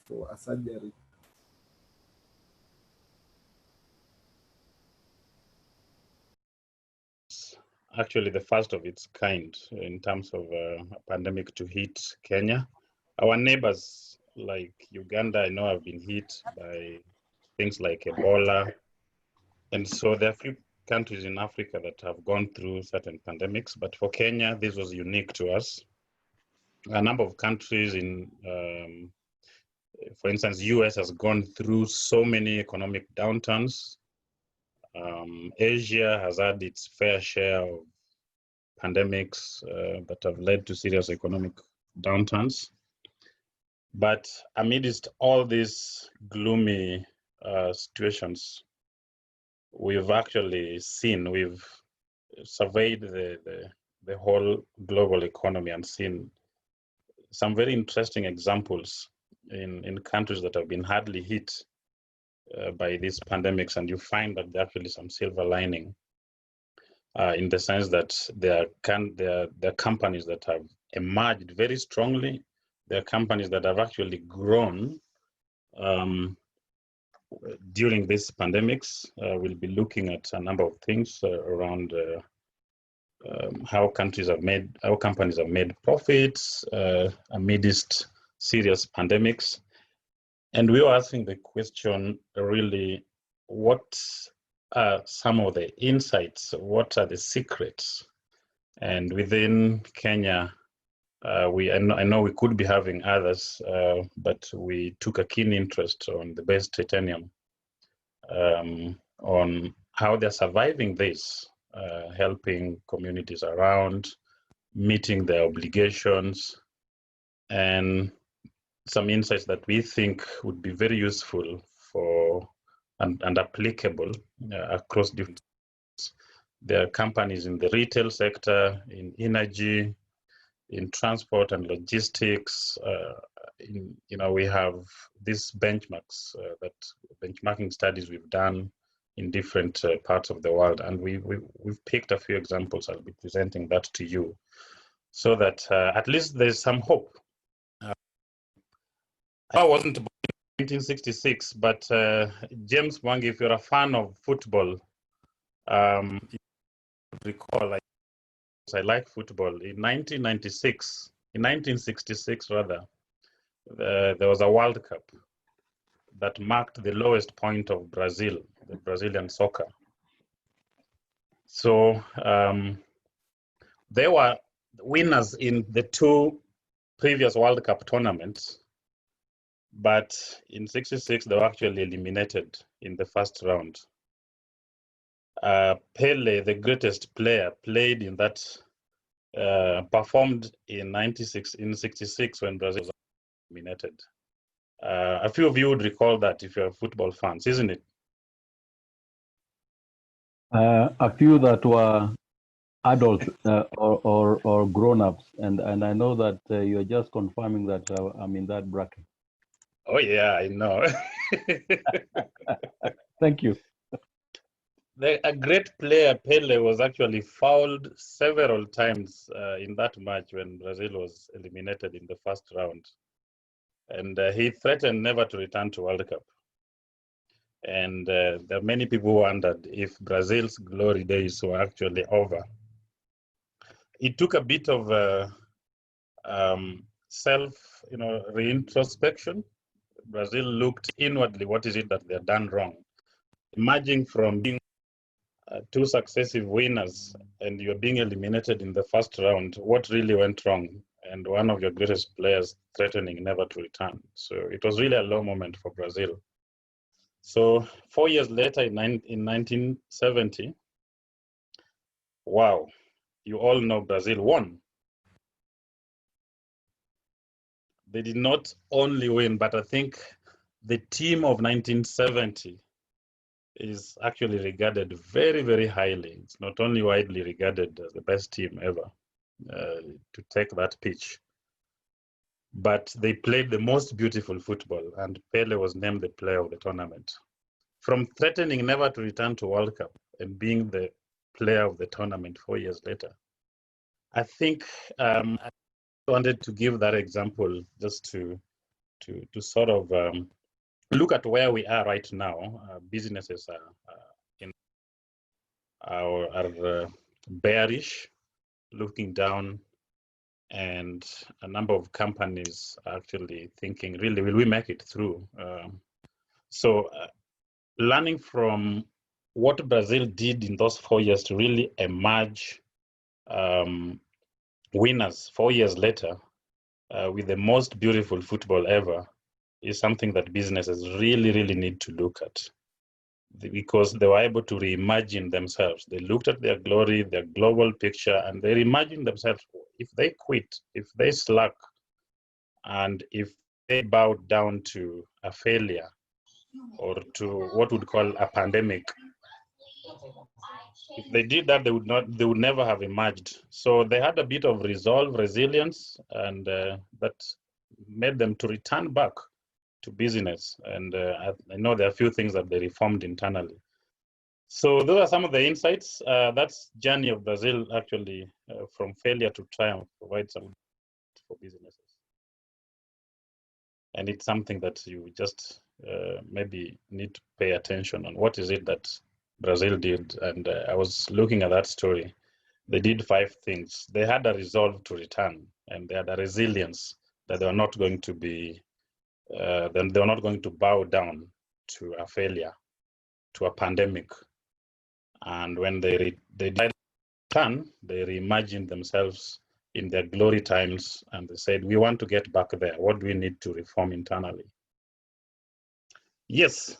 for a surgery. Actually the first of its kind in terms of a pandemic to hit Kenya. Our neighbors like Uganda, I know, have been hit by things like Ebola. And so there are few countries in Africa that have gone through certain pandemics, but for Kenya, this was unique to us. A number of countries for instance, US has gone through so many economic downturns. Asia has had its fair share of pandemics that have led to serious economic downturns. But amidst all these gloomy situations, we've actually seen, we've surveyed the whole global economy and seen some very interesting examples in countries that have been hardly hit by these pandemics, and you find that there are actually some silver lining in the sense that there are companies that have emerged very strongly. There are companies that have actually grown during these pandemics. We'll be looking at a number of things around how companies have made profits amidst serious pandemics. And we were asking the question, really, what are some of the insights? What are the secrets? And within Kenya, I know we could be having others, but we took a keen interest on the best titanium, on how they're surviving this, helping communities around, meeting their obligations, and some insights that we think would be very useful for and applicable across different. There are companies in the retail sector, in energy, in transport and logistics. We have these benchmarks, benchmarking studies we've done in different parts of the world, and we've picked a few examples. I'll be presenting that to you, so that at least there's some hope. I wasn't born in 1966, but James Mwangi, if you're a fan of football, you recall I like football. In 1966 rather, there was a World Cup that marked the lowest point of Brazil, the Brazilian soccer. So they were winners in the two previous World Cup tournaments, but in '66 they were actually eliminated in the first round. Pele, the greatest player, played in that, performed in '66 when Brazil was eliminated. A few of you would recall that if you're football fans, isn't it? A few that were adults or grown-ups, and I know that you're just confirming that I'm in that bracket. Oh yeah, I know. Thank you. A great player, Pele, was actually fouled several times in that match when Brazil was eliminated in the first round. And he threatened never to return to World Cup. And there are many people who wondered if Brazil's glory days were actually over. It took a bit of reintrospection. Brazil looked inwardly, what is it that they've done wrong? Emerging from being two successive winners and you're being eliminated in the first round, what really went wrong? And one of your greatest players threatening never to return. So it was really a low moment for Brazil. So 4 years later, in 1970, wow, you all know Brazil won. They did not only win, but I think the team of 1970 is actually regarded very, very highly. It's not only widely regarded as the best team ever to take that pitch, but they played the most beautiful football, and Pele was named the player of the tournament. From threatening never to return to World Cup and being the player of the tournament 4 years later, I think I wanted to give that example just to to sort of look at where we are right now. Businesses are bearish, looking down, and a number of companies are actually thinking, really, will we make it through? So learning from what Brazil did in those 4 years to really emerge winners 4 years later with the most beautiful football ever is something that businesses really, really need to look at, because they were able to reimagine themselves. They looked at their glory, their global picture, and they reimagined themselves. If they quit, if they slack, and if they bowed down to a failure or to what we'd call a pandemic, if they did that, they would never have emerged. So they had a bit of resolve, resilience, and that made them to return back to business. And I know there are a few things that they reformed internally. So those are some of the insights. That's journey of Brazil, actually, from failure to triumph, provides some for businesses. And it's something that you just maybe need to pay attention on. What is it that Brazil did? And I was looking at that story. They did 5 things. They had a resolve to return, and they had a resilience that they were not going to be, then they were not going to bow down to a failure, to a pandemic. And when they decided to return, they reimagined themselves in their glory times, and they said, we want to get back there. What do we need to reform internally? Yes,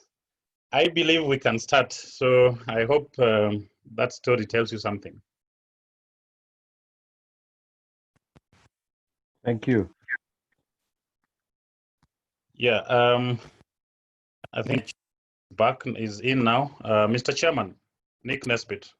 I believe we can start. So I hope that story tells you something. Thank you. Yeah, I think back is in now. Mr. Chairman, Nick Nesbitt.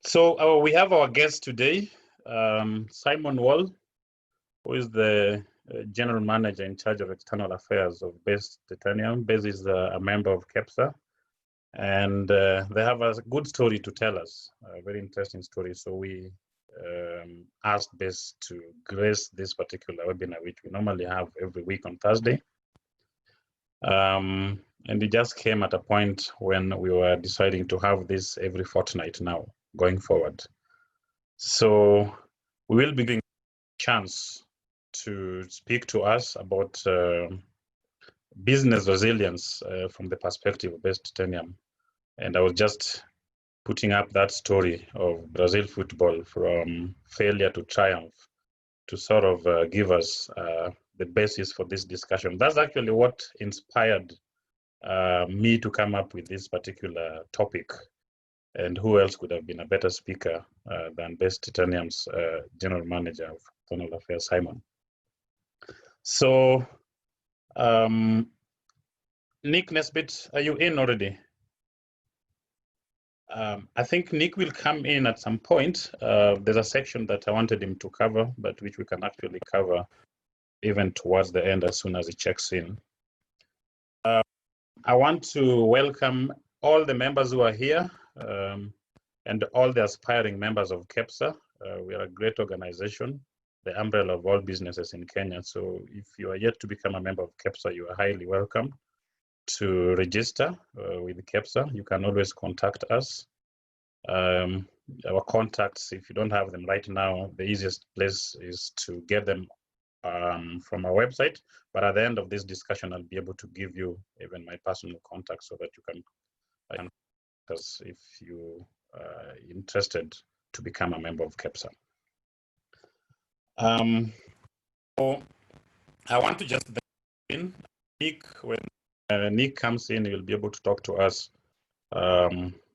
So we have our guest today, Simon Wall, who is the General Manager in charge of external affairs of Base Titanium. Base is a member of KEPSA, and they have a good story to tell us, a very interesting story. So we asked Base to grace this particular webinar, which we normally have every week on Thursday. And it just came at a point when we were deciding to have this every fortnight now, going forward. So we will be giving a chance to speak to us about business resilience from the perspective of Base Titanium. And I was just putting up that story of Brazil football from failure to triumph to sort of give us the basis for this discussion. That's actually what inspired me to come up with this particular topic. And who else could have been a better speaker than Base Titanium's General Manager of External Affairs, Simon. So, Nick Nesbitt, are you in already? I think Nick will come in at some point. There's a section that I wanted him to cover, but which we can actually cover even towards the end as soon as he checks in. I want to welcome all the members who are here and all the aspiring members of KEPSA. We are a great organization, the umbrella of all businesses in Kenya. So if you are yet to become a member of KEPSA, you are highly welcome to register with KEPSA. You can always contact us. Our contacts, if you don't have them right now, the easiest place is to get them from our website. But at the end of this discussion, I'll be able to give you even my personal contact so that you can, because if you are interested to become a member of KEPSA. So I want to just in Nick, when Nick comes in, he'll be able to talk to us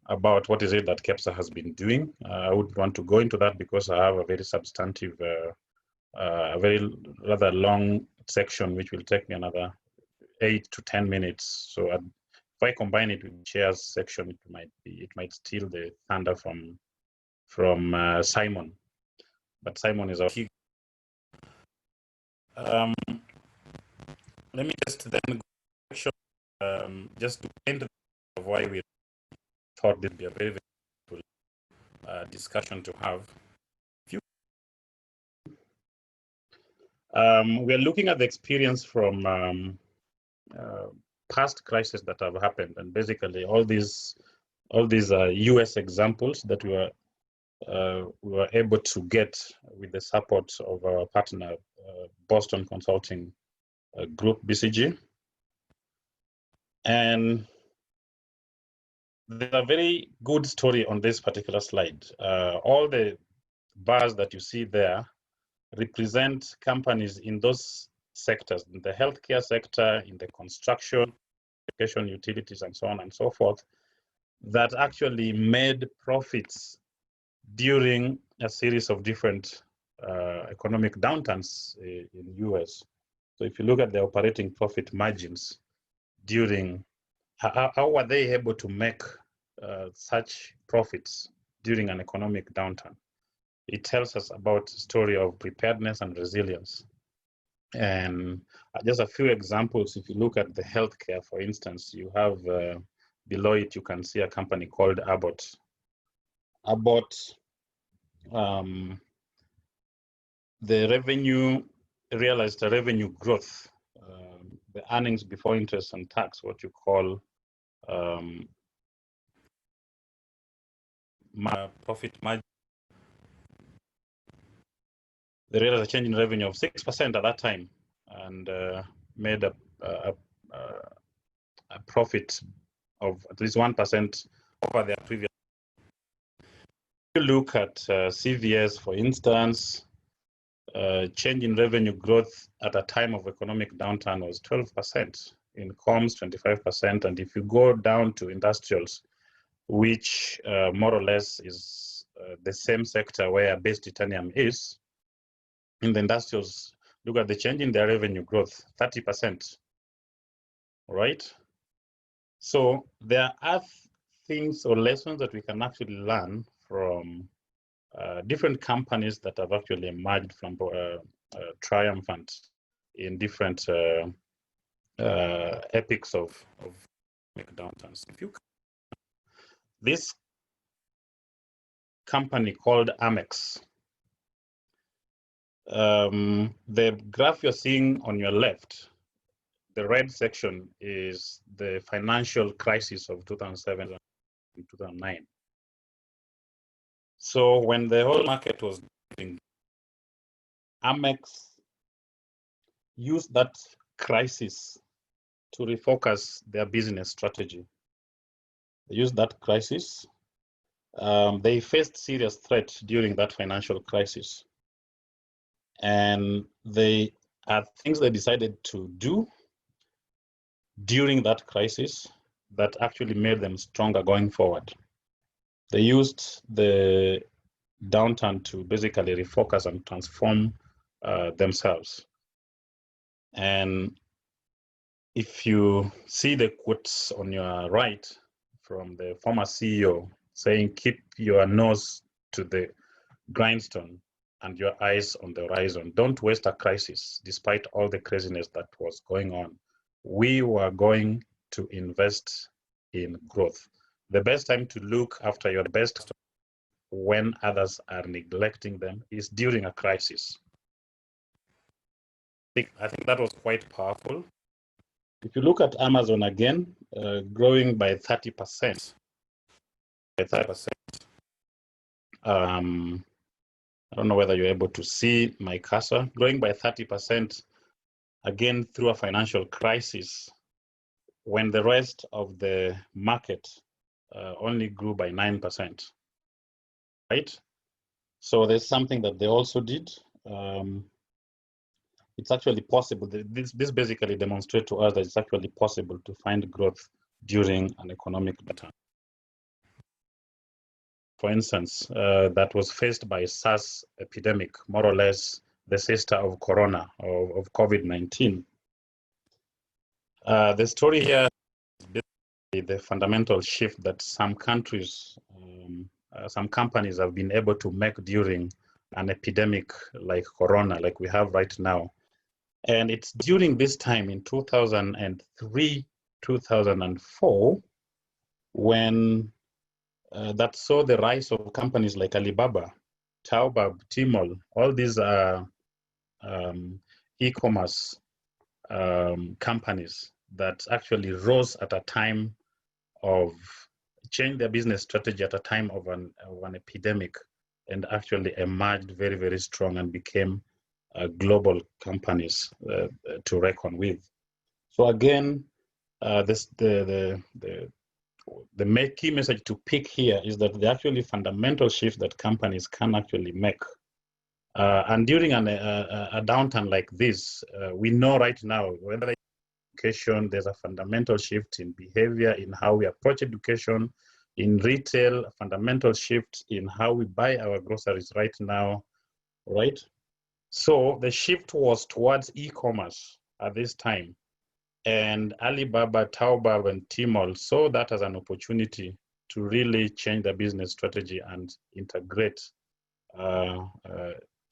about what is it that KEPSA has been doing. I would want to go into that because I have a very substantive, a very rather long section, which will take me another 8 to 10 minutes. So if I combine it with Chair's section, it might steal the thunder from Simon. But Simon is our key. Let me just then go just to end of why we thought this would be a very, very useful discussion to have. We are looking at the experience from past crises that have happened, and basically all these US examples that we were able to get with the support of our partner, Boston Consulting Group, BCG. And there's a very good story on this particular slide. All the bars that you see there represent companies in those sectors, in the healthcare sector, in the construction, education, utilities, and so on and so forth, that actually made profits during a series of different economic downturns in the US. So if you look at the operating profit margins during, how were they able to make such profits during an economic downturn? It tells us about the story of preparedness and resilience. And just a few examples, if you look at the healthcare, for instance, you have below it, you can see a company called Abbott. Abbott, the revenue, realized a revenue growth, the earnings before interest and tax, what you call profit margin. They realized a change in revenue of 6% at that time, and made a profit of at least 1% over their previous. If you look at CVS, for instance, change in revenue growth at a time of economic downturn was 12%, in comms 25%, and if you go down to industrials, which more or less is the same sector where Base Titanium is, in the industrials, look at the change in their revenue growth, 30%, right? So there are things or lessons that we can actually learn from different companies that have actually emerged from triumphant in different epics of downturns. This company called Amex, the graph you're seeing on your left, the red section is the financial crisis of 2007 and 2009. So when the whole market was doing, Amex used that crisis to refocus their business strategy. They used that crisis. They faced serious threat during that financial crisis. And they are things they decided to do during that crisis that actually made them stronger going forward. They used the downturn to basically refocus and transform themselves. And if you see the quotes on your right from the former CEO saying, keep your nose to the grindstone and your eyes on the horizon. Don't waste a crisis, despite all the craziness that was going on. We were going to invest in growth. The best time to look after your best when others are neglecting them is during a crisis. I think that was quite powerful. If you look at Amazon again, growing by 30%. I don't know whether you're able to see my cursor, growing by 30%, again, through a financial crisis, when the rest of the market only grew by 9%, right? So there's something that they also did. It's actually possible. This basically demonstrates to us that it's actually possible to find growth during an economic downturn. for instance, that was faced by SARS epidemic, more or less the sister of Corona, of COVID-19. The story here is basically the fundamental shift that some countries, some companies have been able to make during an epidemic like Corona, like we have right now. And it's during this time in 2003, 2004, when that saw the rise of companies like Alibaba, Taobao, Tmall. All these are e-commerce companies that actually rose at a time of changed their business strategy at a time of an epidemic, and actually emerged very, very strong and became global companies to reckon with. So again, the key message to pick here is that the actually fundamental shift that companies can actually make. And during a downturn like this, we know right now, whether education, there's a fundamental shift in behavior, in how we approach education, in retail, a fundamental shift in how we buy our groceries right now, right? So the shift was towards e-commerce at this time. And Alibaba, Taobao, and Tmall saw that as an opportunity to really change their business strategy and integrate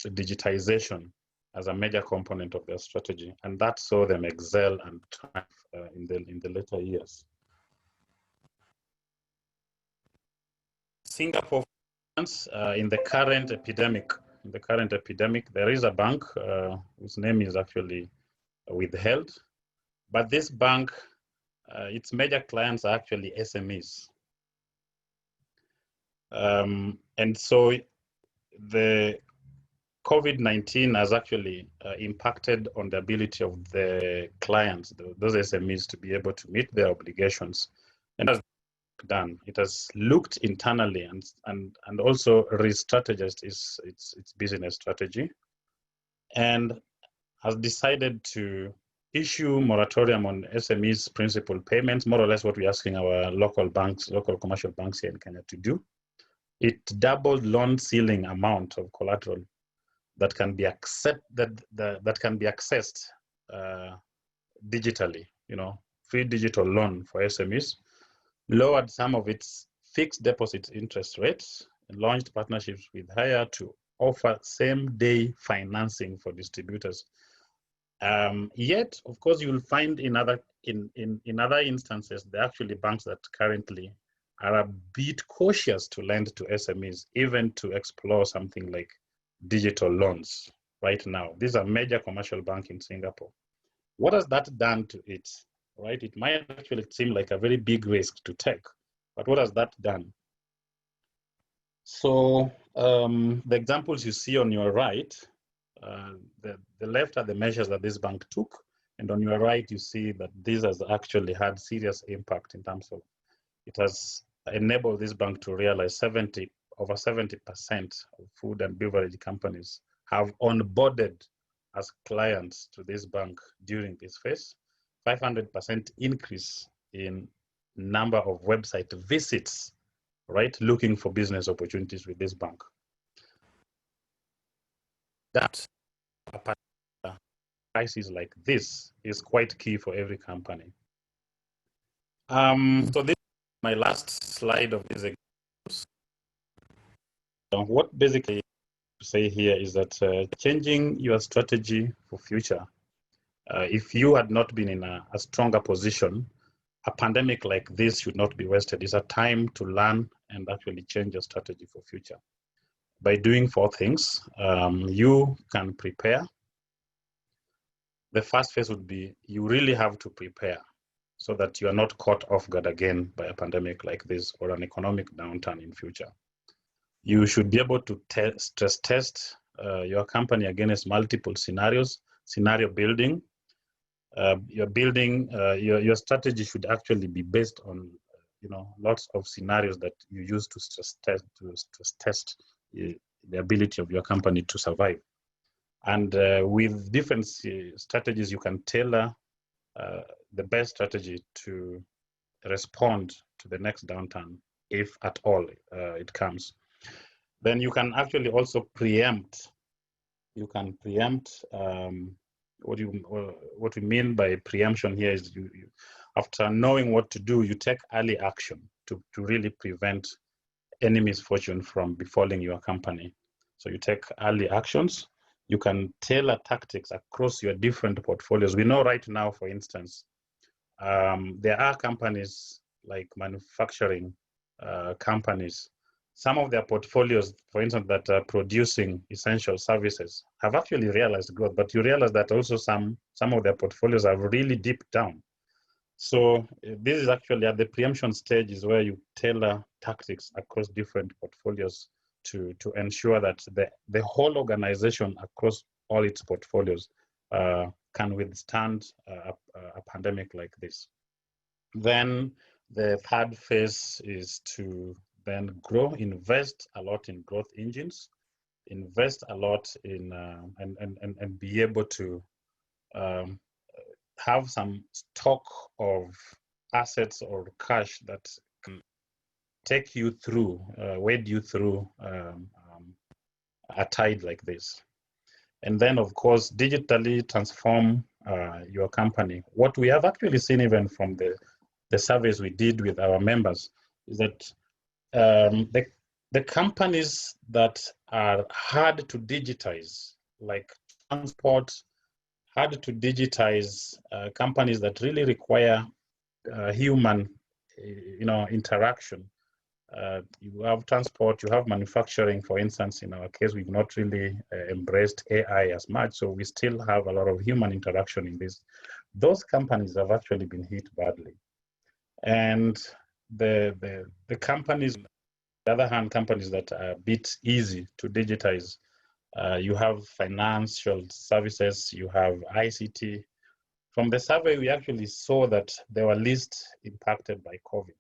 digitization as a major component of their strategy. And that saw them excel and triumph in the later years. Singapore, in the current epidemic, there is a bank whose name is actually withheld. But this bank, its major clients are actually SMEs. And so the COVID-19 has actually impacted on the ability of the clients, those SMEs, to be able to meet their obligations. And as done, it has looked internally and also re-strategized its business strategy, and has decided to issue moratorium on SMEs principal payments, more or less what we're asking our local banks, local commercial banks here in Kenya to do. It doubled loan ceiling amount of collateral that can be that can be accessed digitally, free digital loan for SMEs, lowered some of its fixed deposit interest rates, and launched partnerships with Hire to offer same-day financing for distributors. Yet, of course, you will find in other instances, there are actually banks that currently are a bit cautious to lend to SMEs, even to explore something like digital loans right now. These are major commercial bank in Singapore. What has that done to it, right? It might actually seem like a very big risk to take, but what has that done? So the examples you see on your right, the left are the measures that this bank took, and on your right, you see that this has actually had serious impact in terms of, it has enabled this bank to realize over 70% of food and beverage companies have onboarded as clients to this bank during this phase, 500% increase in number of website visits, right, looking for business opportunities with this bank. That a crisis like this is quite key for every company. So this is my last slide of this examples. What basically to say here is that changing your strategy for future, if you had not been in a stronger position, a pandemic like this should not be wasted. It's a time to learn and actually change your strategy for future. By doing 4 things, you can prepare. The first phase would be, you really have to prepare so that you are not caught off guard again by a pandemic like this or an economic downturn in future. You should be able to stress test your company against multiple scenarios, scenario building. Your strategy should actually be based on lots of scenarios that you use to stress test the ability of your company to survive. And with different strategies, you can tailor the best strategy to respond to the next downturn if at all it comes. Then you can actually also preempt. You can preempt. What we mean by preemption here is you after knowing what to do, you take early action to really prevent any misfortune from befalling your company. So you take early actions. You can tailor tactics across your different portfolios. We know right now, for instance, there are companies like manufacturing companies. Some of their portfolios, for instance, that are producing essential services have actually realized growth, but you realize that also some of their portfolios are really deep down. So this is actually at the preemption stage is where you tailor tactics across different portfolios to ensure that the whole organization across all its portfolios can withstand a pandemic like this. Then the third phase is to then grow, invest a lot in growth engines, invest a lot in and be able to have some stock of assets or cash that can take you through, wade you through a tide like this. And then, of course, digitally transform your company. What we have actually seen even from the surveys we did with our members is that the companies that are hard to digitize, like transport, hard to digitize, companies that really require human, interaction. You have transport, you have manufacturing. For instance, in our case, we've not really embraced AI as much, so we still have a lot of human interaction in this. Those companies have actually been hit badly. And the companies, on the other hand, companies that are a bit easy to digitize, you have financial services, you have ICT. From the survey, we actually saw that they were least impacted by COVID,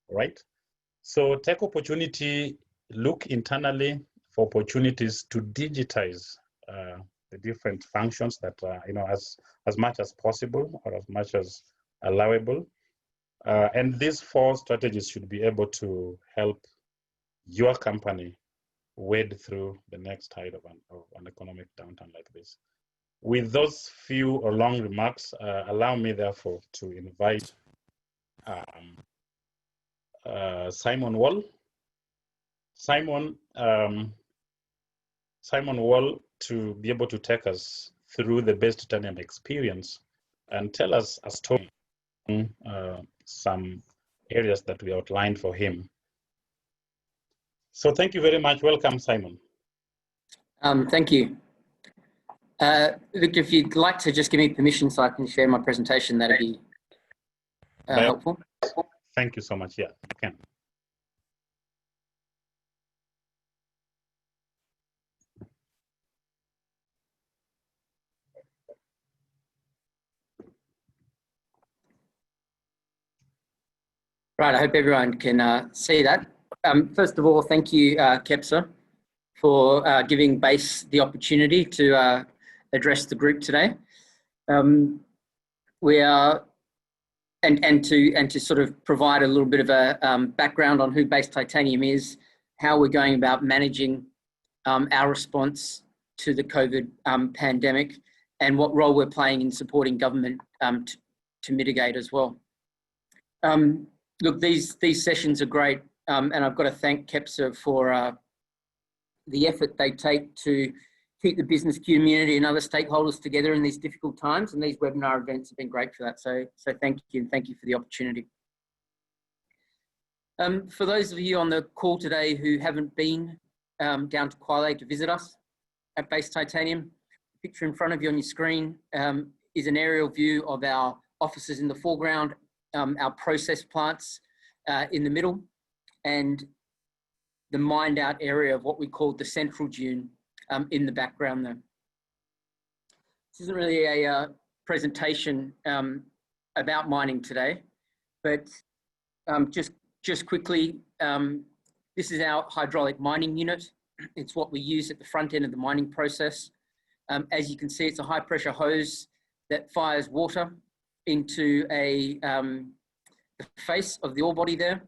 right? So take opportunity, look internally for opportunities to digitize the different functions that as much as possible or as much as allowable. And these 4 strategies should be able to help your company wade through the next tide of an economic downturn like this. With those few or long remarks, allow me therefore to invite Simon Wall. Simon Wall to be able to take us through the Base Titanium experience and tell us a story, some areas that we outlined for him. So thank you very much. Welcome, Simon. Thank you. Victor, if you'd like to just give me permission so I can share my presentation, that'd be helpful. Thank you so much. Yeah, you can. Right, I hope everyone can see that. First of all, thank you, KEPSA, for giving BASE the opportunity to address the group today. We are, and to sort of provide a little bit of a background on who Base Titanium is, how we're going about managing our response to the COVID pandemic, and what role we're playing in supporting government to mitigate as well. Look, these sessions are great, and I've got to thank KEPSA for the effort they take to keep the business community and other stakeholders together in these difficult times, and these webinar events have been great for that. So thank you, and thank you for the opportunity. For those of you on the call today who haven't been down to Kwale to visit us at Base Titanium, the picture in front of you on your screen is an aerial view of our offices in the foreground, our process plants in the middle, and the mined out area of what we call the central dune in the background there. This isn't really a presentation about mining today, but just quickly, this is our hydraulic mining unit. It's what we use at the front end of the mining process. As you can see, it's a high pressure hose that fires water into the face of the ore body there.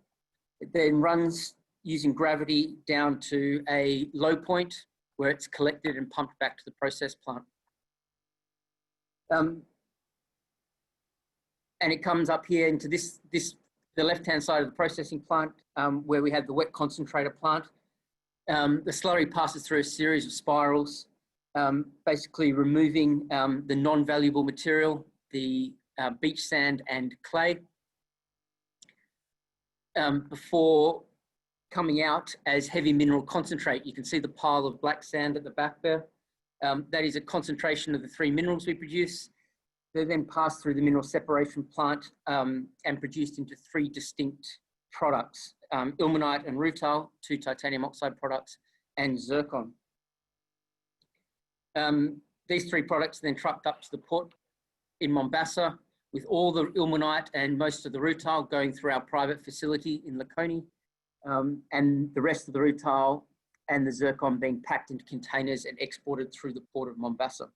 It then runs using gravity down to a low point where it's collected and pumped back to the process plant. And it comes up here into the left-hand side of the processing plant, where we have the wet concentrator plant. The slurry passes through a series of spirals, basically removing the non-valuable material, the beach sand and clay, before coming out as heavy mineral concentrate. You can see the pile of black sand at the back there. That is a concentration of the 3 minerals we produce. They're then passed through the mineral separation plant and produced into 3 distinct products, ilmenite and rutile, 2 titanium oxide products, and zircon. These 3 products are then trucked up to the port in Mombasa, with all the ilmenite and most of the rutile going through our private facility in Likoni, and the rest of the rutile and the zircon being packed into containers and exported through the port of Mombasa.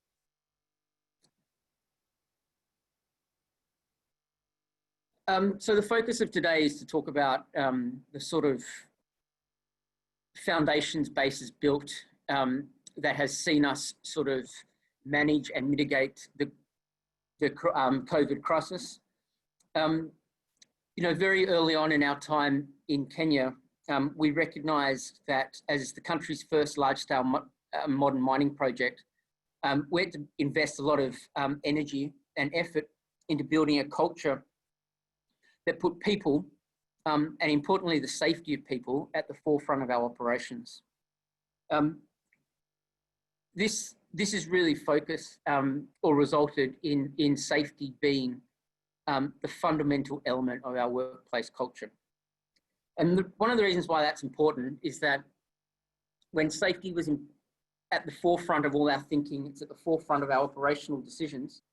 So the focus of today is to talk about the sort of foundations bases built that has seen us sort of manage and mitigate the COVID crisis. You know, very early on in our time in Kenya, we recognised that as the country's first large-scale modern mining project, we had to invest a lot of energy and effort into building a culture that put people, and importantly the safety of people, at the forefront of our operations. This is really focused or resulted in safety being the fundamental element of our workplace culture. And one of the reasons why that's important is that when safety was at the forefront of all our thinking, it's at the forefront of our operational decisions,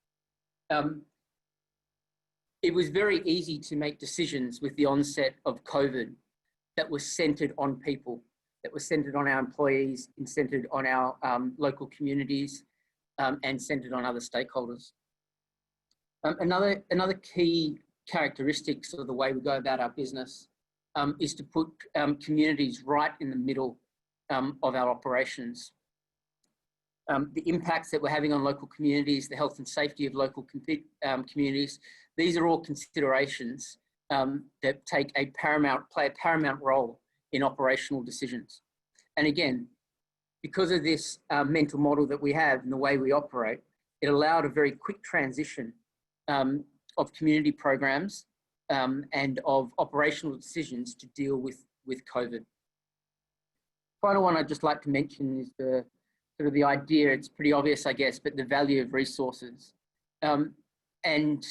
it was very easy to make decisions with the onset of COVID that was centered on people, that was centered on our employees, and centered on our local communities, and centered on other stakeholders. Another key characteristics of the way we go about our business is to put communities right in the middle of our operations. The impacts that we're having on local communities, the health and safety of local communities, these are all considerations that play a paramount role in operational decisions. And again, because of this mental model that we have and the way we operate, it allowed a very quick transition of community programs and of operational decisions to deal with COVID. Final one I'd just like to mention is the sort of the idea, it's pretty obvious, I guess, but the value of resources. And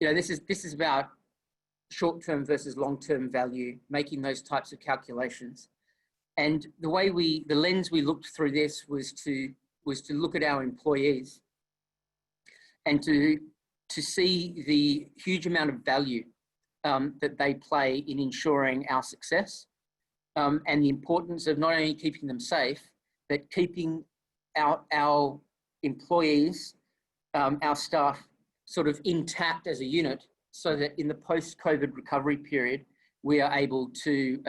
you know, this is about short-term versus long-term value, making those types of calculations. And the lens we looked through this was to look at our employees and to see the huge amount of value that they play in ensuring our success, and the importance of not only keeping them safe, but keeping our employees, our staff, sort of intact as a unit, so that in the post-COVID recovery period, we are able to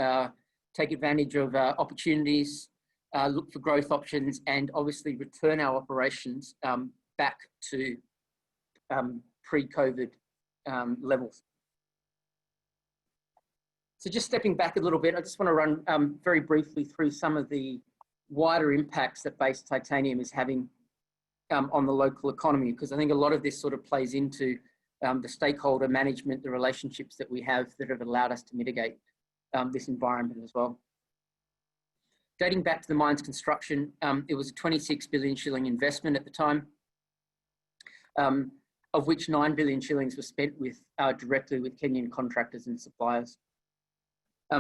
take advantage of opportunities, look for growth options, and obviously return our operations back to pre-COVID levels. So just stepping back a little bit, I just want to run very briefly through some of the wider impacts that Base Titanium is having on the local economy, because I think a lot of this sort of plays into the stakeholder management, the relationships that we have that have allowed us to mitigate this environment as well. Dating back to the mine's construction, it was a 26 billion shilling investment at the time, of which 9 billion shillings was spent directly with Kenyan contractors and suppliers.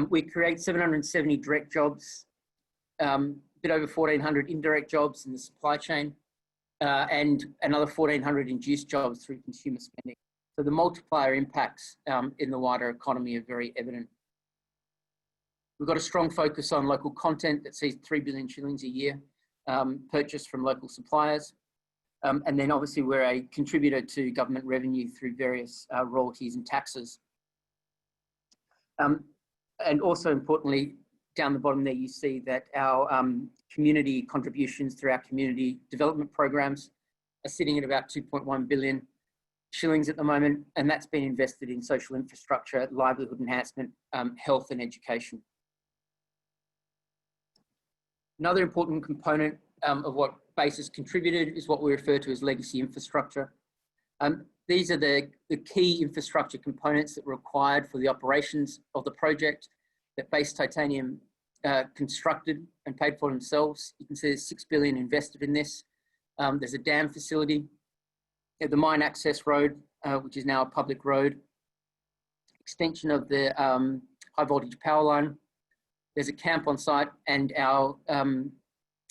We create 770 direct jobs, a bit over 1,400 indirect jobs in the supply chain, and another 1,400 induced jobs through consumer spending. So the multiplier impacts in the wider economy are very evident. We've got a strong focus on local content that sees 3 billion shillings a year purchased from local suppliers. And then obviously we're a contributor to government revenue through various royalties and taxes. And also importantly, down the bottom there, you see that our community contributions through our community development programs are sitting at about 2.1 billion shillings at the moment, and that's been invested in social infrastructure, livelihood enhancement, health and education. Another important component of what BASE has contributed is what we refer to as legacy infrastructure. These are the key infrastructure components that were required for the operations of the project that Base Titanium constructed and paid for themselves. You can see there's 6 billion invested in this. There's a dam facility, the mine access road, which is now a public road, extension of the high voltage power line. There's a camp on site and our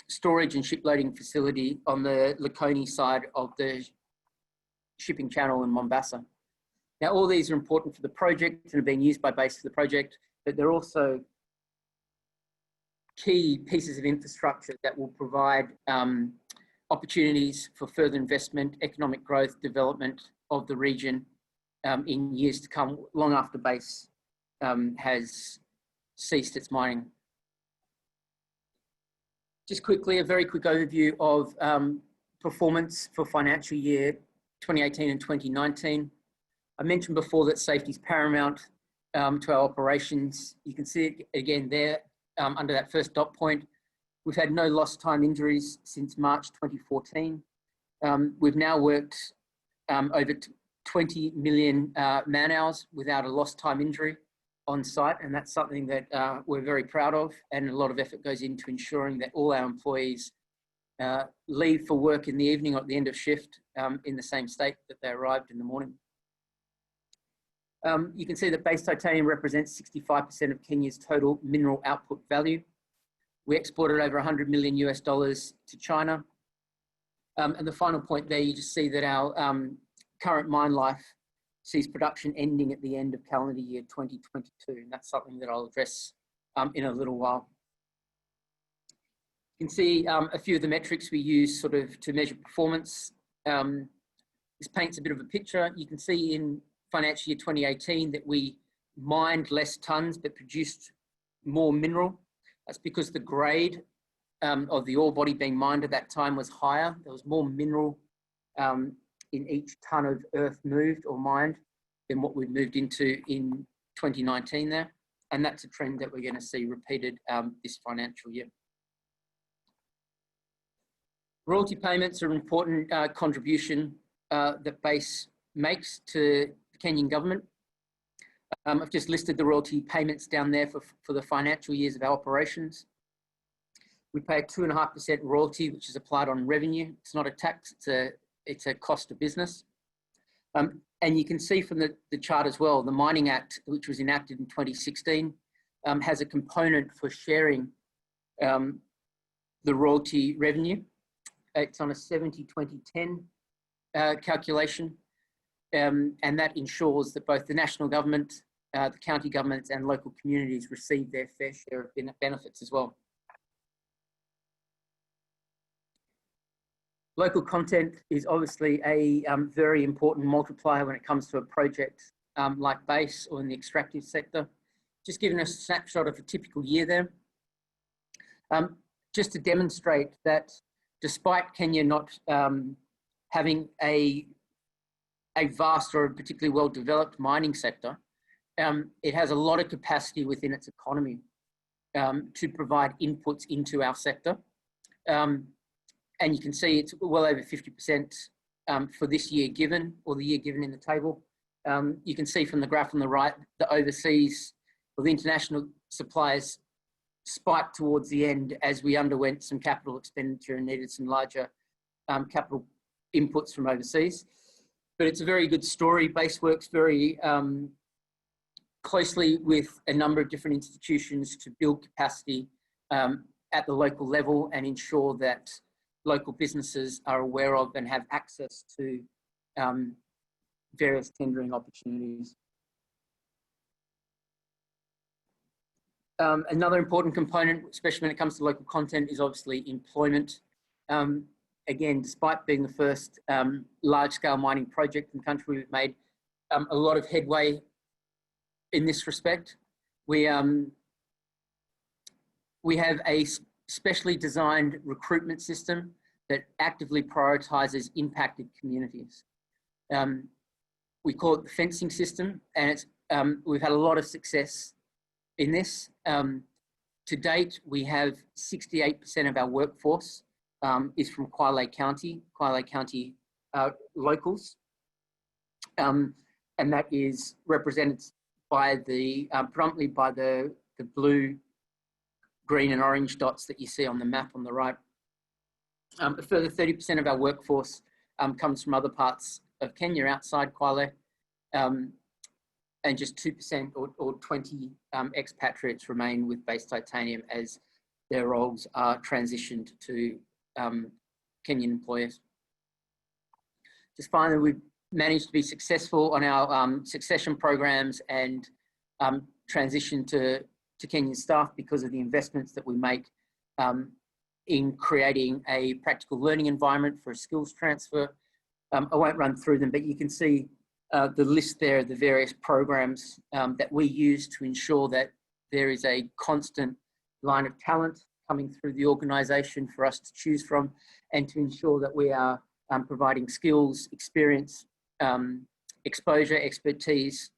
storage and shiploading facility on the Lakoni side of the shipping channel in Mombasa. Now, all these are important for the project and are being used by BASE for the project, but they're also key pieces of infrastructure that will provide opportunities for further investment, economic growth, development of the region in years to come, long after BASE has ceased its mining. Just quickly, a very quick overview of performance for financial year 2018 and 2019. I mentioned before that safety is paramount to our operations. You can see it again there under that first dot point. We've had no lost time injuries since March 2014. We've now worked over 20 million man hours without a lost time injury on site, and that's something that we're very proud of, and a lot of effort goes into ensuring that all our employees leave for work in the evening or at the end of shift in the same state that they arrived in the morning. You can see that Base Titanium represents 65% of Kenya's total mineral output value. We exported over $100 million US to China. And the final point there, you just see that our current mine life sees production ending at the end of calendar year 2022. And that's something that I'll address in a little while. You can see a few of the metrics we use sort of to measure performance. This paints a bit of a picture. You can see in financial year 2018 that we mined less tons but produced more mineral. That's because the grade of the ore body being mined at that time was higher. There was more mineral in each ton of earth moved or mined than what we've moved into in 2019 there. And that's a trend that we're going to see repeated this financial year. Royalty payments are an important contribution that BASE makes to the Kenyan government. I've just listed the royalty payments down there for the financial years of our operations. We pay a 2.5% royalty, which is applied on revenue. It's not a tax, it's a cost of business. And you can see from the chart as well, the Mining Act, which was enacted in 2016, has a component for sharing the royalty revenue. It's on a 70-20-10 calculation. And that ensures that both the national government, the county governments and local communities receive their fair share of benefits as well. Local content is obviously a very important multiplier when it comes to a project like BASE or in the extractive sector. Just giving a snapshot of a typical year there. Just to demonstrate that despite Kenya not having a vast or a particularly well-developed mining sector, it has a lot of capacity within its economy to provide inputs into our sector. And you can see it's well over 50% for this year given, or the year given in the table. You can see from the graph on the right, the overseas or the international suppliers spiked towards the end as we underwent some capital expenditure and needed some larger capital inputs from overseas. But it's a very good story. BASE works very closely with a number of different institutions to build capacity at the local level and ensure that local businesses are aware of and have access to various tendering opportunities. Another important component, especially when it comes to local content, is obviously employment. Again, despite being the first large-scale mining project in the country, we've made a lot of headway in this respect. We have a specially designed recruitment system that actively prioritizes impacted communities. We call it the fencing system, and it's, we've had a lot of success in this. To date, we have 68% of our workforce is from Kwale County locals. And that is represented by the, predominantly by the blue, green and orange dots that you see on the map on the right. A further 30% of our workforce comes from other parts of Kenya outside Kwale, and just 2% or 20 expatriates remain with Base Titanium as their roles are transitioned to Kenyan employers. Just finally, we've managed to be successful on our succession programs and transition to Kenyan staff because of the investments that we make in creating a practical learning environment for a skills transfer. I won't run through them, but you can see the list there of the various programs that we use to ensure that there is a constant line of talent coming through the organisation for us to choose from, and to ensure that we are providing skills, experience, exposure, expertise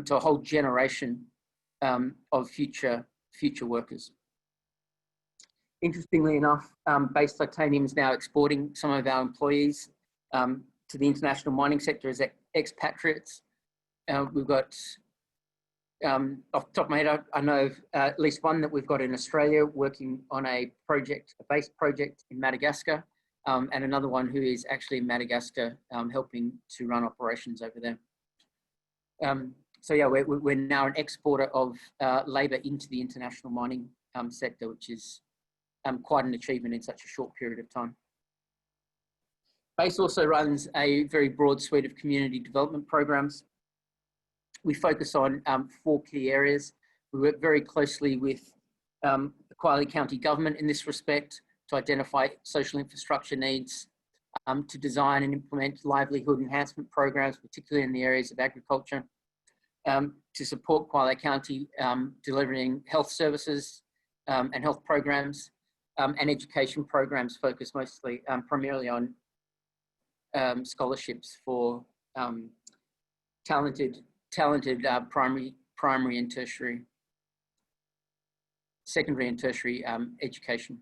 to a whole generation of future workers. Interestingly enough, Base Titanium is now exporting some of our employees to the international mining sector as expatriates. We've got, off the top of my head, I know of at least one that we've got in Australia working on a project, a base project in Madagascar, and another one who is actually in Madagascar helping to run operations over there. So yeah, we're now an exporter of labour into the international mining sector, which is quite an achievement in such a short period of time. Base also runs a very broad suite of community development programs. We focus on 4 key areas. We work very closely with the Kwale County government in this respect to identify social infrastructure needs, to design and implement livelihood enhancement programs, particularly in the areas of agriculture, to support Kwale County delivering health services and health programs, and education programs focused mostly, primarily on scholarships for talented primary and tertiary, secondary and tertiary education.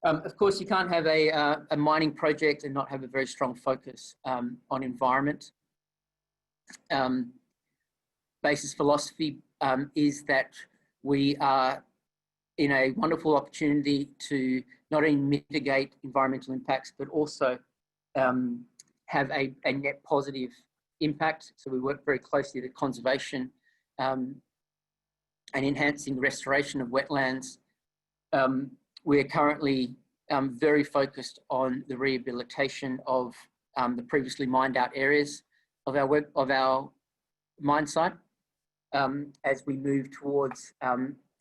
Of course, you can't have a mining project and not have a very strong focus on environment. Base's philosophy is that we are in a wonderful opportunity to not only mitigate environmental impacts, but also have a net positive impact. So we work very closely with conservation and enhancing the restoration of wetlands. We are currently very focused on the rehabilitation of the previously mined out areas of our mine site as we move towards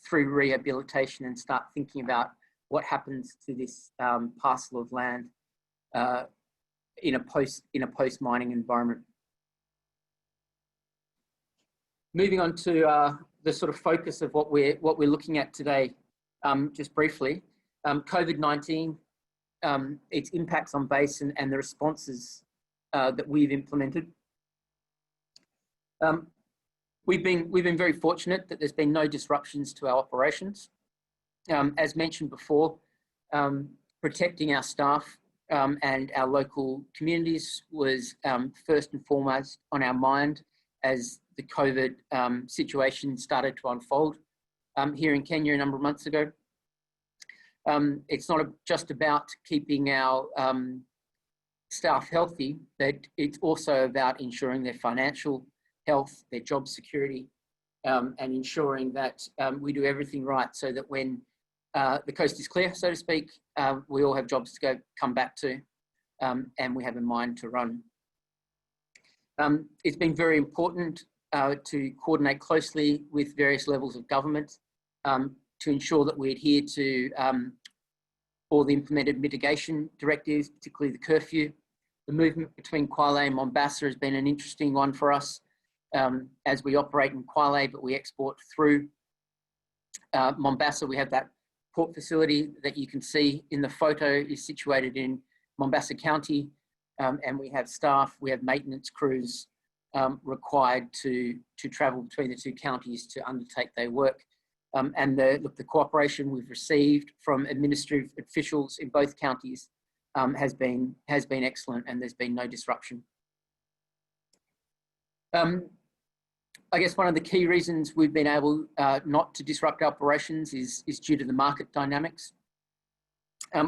through rehabilitation and start thinking about what happens to this parcel of land in a post-mining environment. Moving on to the sort of focus of what we're looking at today, just briefly, COVID-19, its impacts on Base and the responses that we've implemented. We've been very fortunate that there's been no disruptions to our operations. As mentioned before, protecting our staff and our local communities was first and foremost on our mind as the COVID situation started to unfold here in Kenya a number of months ago. It's not just about keeping our staff healthy, but it's also about ensuring their financial health, their job security, and ensuring that we do everything right so that when the coast is clear, so to speak, we all have jobs to come back to, and we have a mine to run. It's been very important to coordinate closely with various levels of government to ensure that we adhere to all the implemented mitigation directives, particularly the curfew. The movement between Kwale and Mombasa has been an interesting one for us. as we operate in Kwale, but we export through Mombasa. We have that port facility that you can see in the photo is situated in Mombasa County, and we have staff, we have maintenance crews required to travel between the two counties to undertake their work. And the cooperation we've received from administrative officials in both counties has been excellent, and there's been no disruption. I guess one of the key reasons we've been able not to disrupt operations is due to the market dynamics.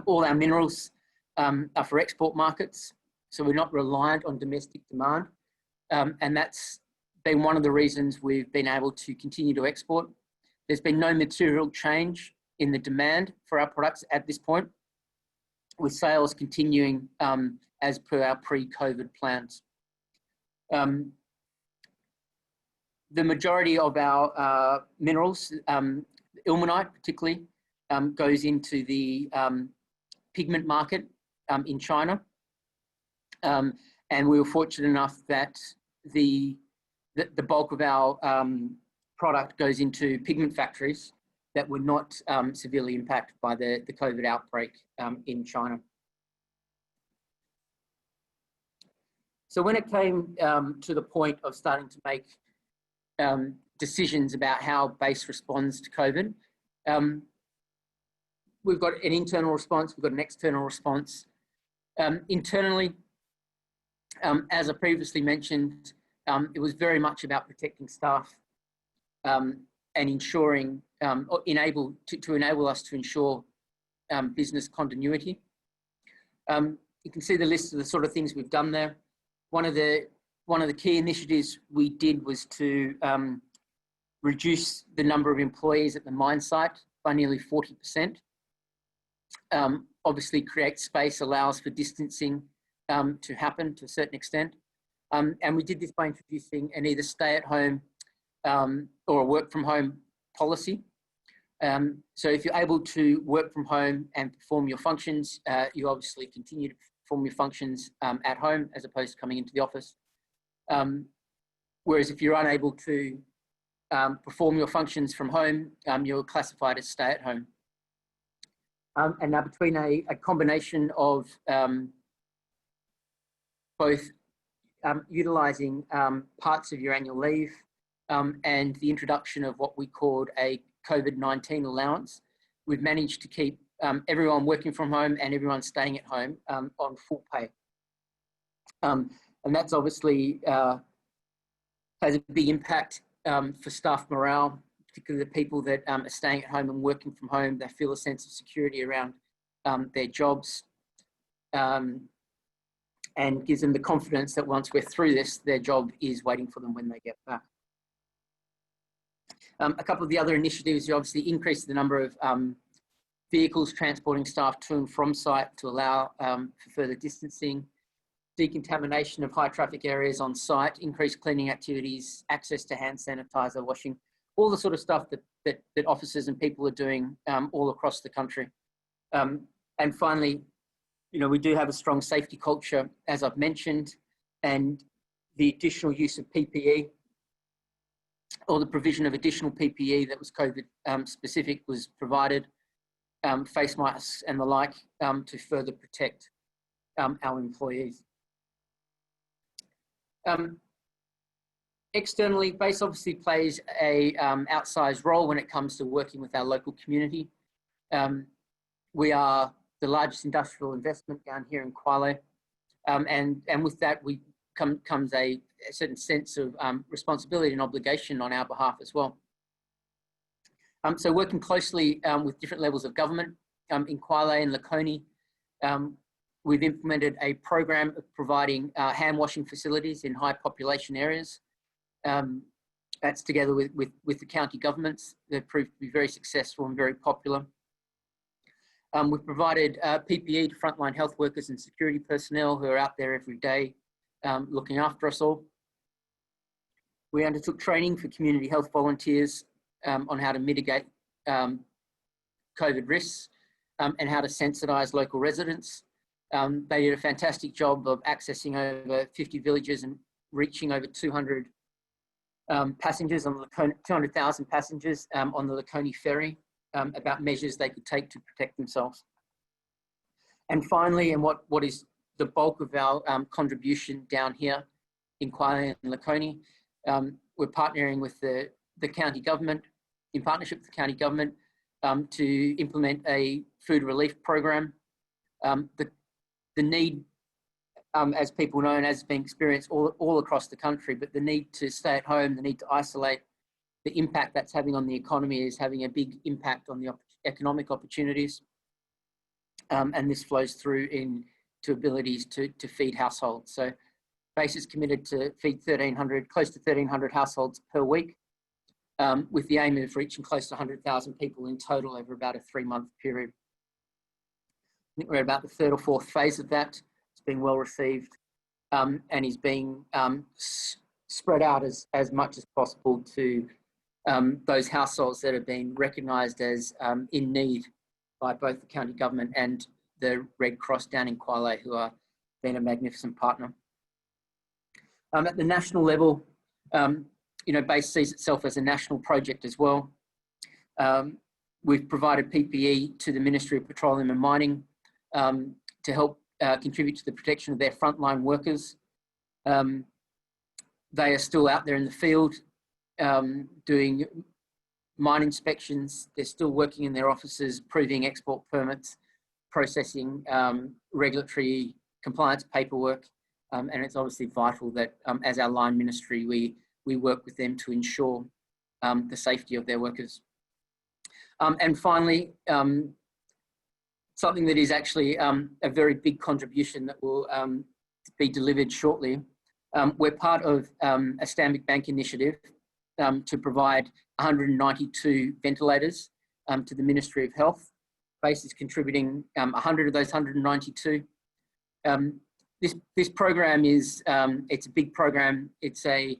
All our minerals are for export markets, so we're not reliant on domestic demand. And that's been one of the reasons we've been able to continue to export. There's been no material change in the demand for our products at this point, with sales continuing as per our pre-COVID plans. The majority of our minerals, ilmenite particularly, goes into the pigment market in China. And we were fortunate enough that the bulk of our product goes into pigment factories that were not severely impacted by the COVID outbreak in China. So when it came to the point of starting to make decisions about how Base responds to COVID, we've got an internal response, we've got an external response. Internally, as I previously mentioned, it was very much about protecting staff and ensuring, to enable us to ensure business continuity. You can see the list of the sort of things we've done there. One of the key initiatives we did was to reduce the number of employees at the mine site by nearly 40%. Obviously, create space allows for distancing to happen to a certain extent. And we did this by introducing an either stay-at-home or a work-from-home policy. So if you're able to work from home and perform your functions, you obviously continue to perform your functions at home as opposed to coming into the office. Whereas if you're unable to perform your functions from home, you're classified as stay-at-home. And now between a combination of both utilising parts of your annual leave and the introduction of what we called a COVID-19 allowance, we've managed to keep everyone working from home and everyone staying at home on full pay. And that's obviously has a big impact for staff morale, particularly the people that are staying at home and working from home. They feel a sense of security around their jobs, and gives them the confidence that once we're through this, their job is waiting for them when they get back. A couple of the other initiatives, you obviously increase the number of vehicles transporting staff to and from site to allow for further distancing, decontamination of high traffic areas on site, increased cleaning activities, access to hand sanitizer, washing, all the sort of stuff that officers and people are doing all across the country. And finally, you know, we do have a strong safety culture, as I've mentioned, and the additional use of PPE, or the provision of additional PPE that was COVID specific was provided, face masks and the like, to further protect our employees. Externally, Base obviously plays a outsized role when it comes to working with our local community. We are the largest industrial investment down here in Kwale, and with that comes a certain sense of responsibility and obligation on our behalf as well. So working closely with different levels of government in Kwale and Likoni, we've implemented a program of providing hand washing facilities in high population areas. That's together with the county governments. They've proved to be very successful and very popular. We've provided PPE to frontline health workers and security personnel who are out there every day looking after us all. We undertook training for community health volunteers on how to mitigate COVID risks and how to sensitize local residents. They did a fantastic job of accessing over 50 villages and reaching over 200 passengers on the Laconia, 200,000 passengers on the Laconia ferry about measures they could take to protect themselves. And finally, and what is the bulk of our contribution down here in Kwale and Laconia, we're partnering with the county government, in partnership with the county government, to implement a food relief program. The need, as people know and has been experienced all across the country, but the need to stay at home, the need to isolate, the impact that's having on the economy is having a big impact on the economic opportunities. And this flows through into abilities to feed households. So BASE is committed to feed close to 1,300 households per week, with the aim of reaching close to 100,000 people in total over about a 3-month period. I think we're at about the 3rd or 4th phase of that. It's been well received, and is being spread out as much as possible to those households that have been recognised as in need by both the county government and the Red Cross down in Kwale, who are been a magnificent partner. At the national level, BASE sees itself as a national project as well. We've provided PPE to the Ministry of Petroleum and Mining to help contribute to the protection of their frontline workers. They are still out there in the field doing mine inspections. They're still working in their offices, approving export permits, processing regulatory compliance paperwork. And it's obviously vital that as our line ministry, we work with them to ensure the safety of their workers. And finally, something that is actually a very big contribution that will be delivered shortly. We're part of a Stanbic Bank initiative to provide 192 ventilators to the Ministry of Health. BASE is contributing 100 of those 192. This program is, it's a big program. It's a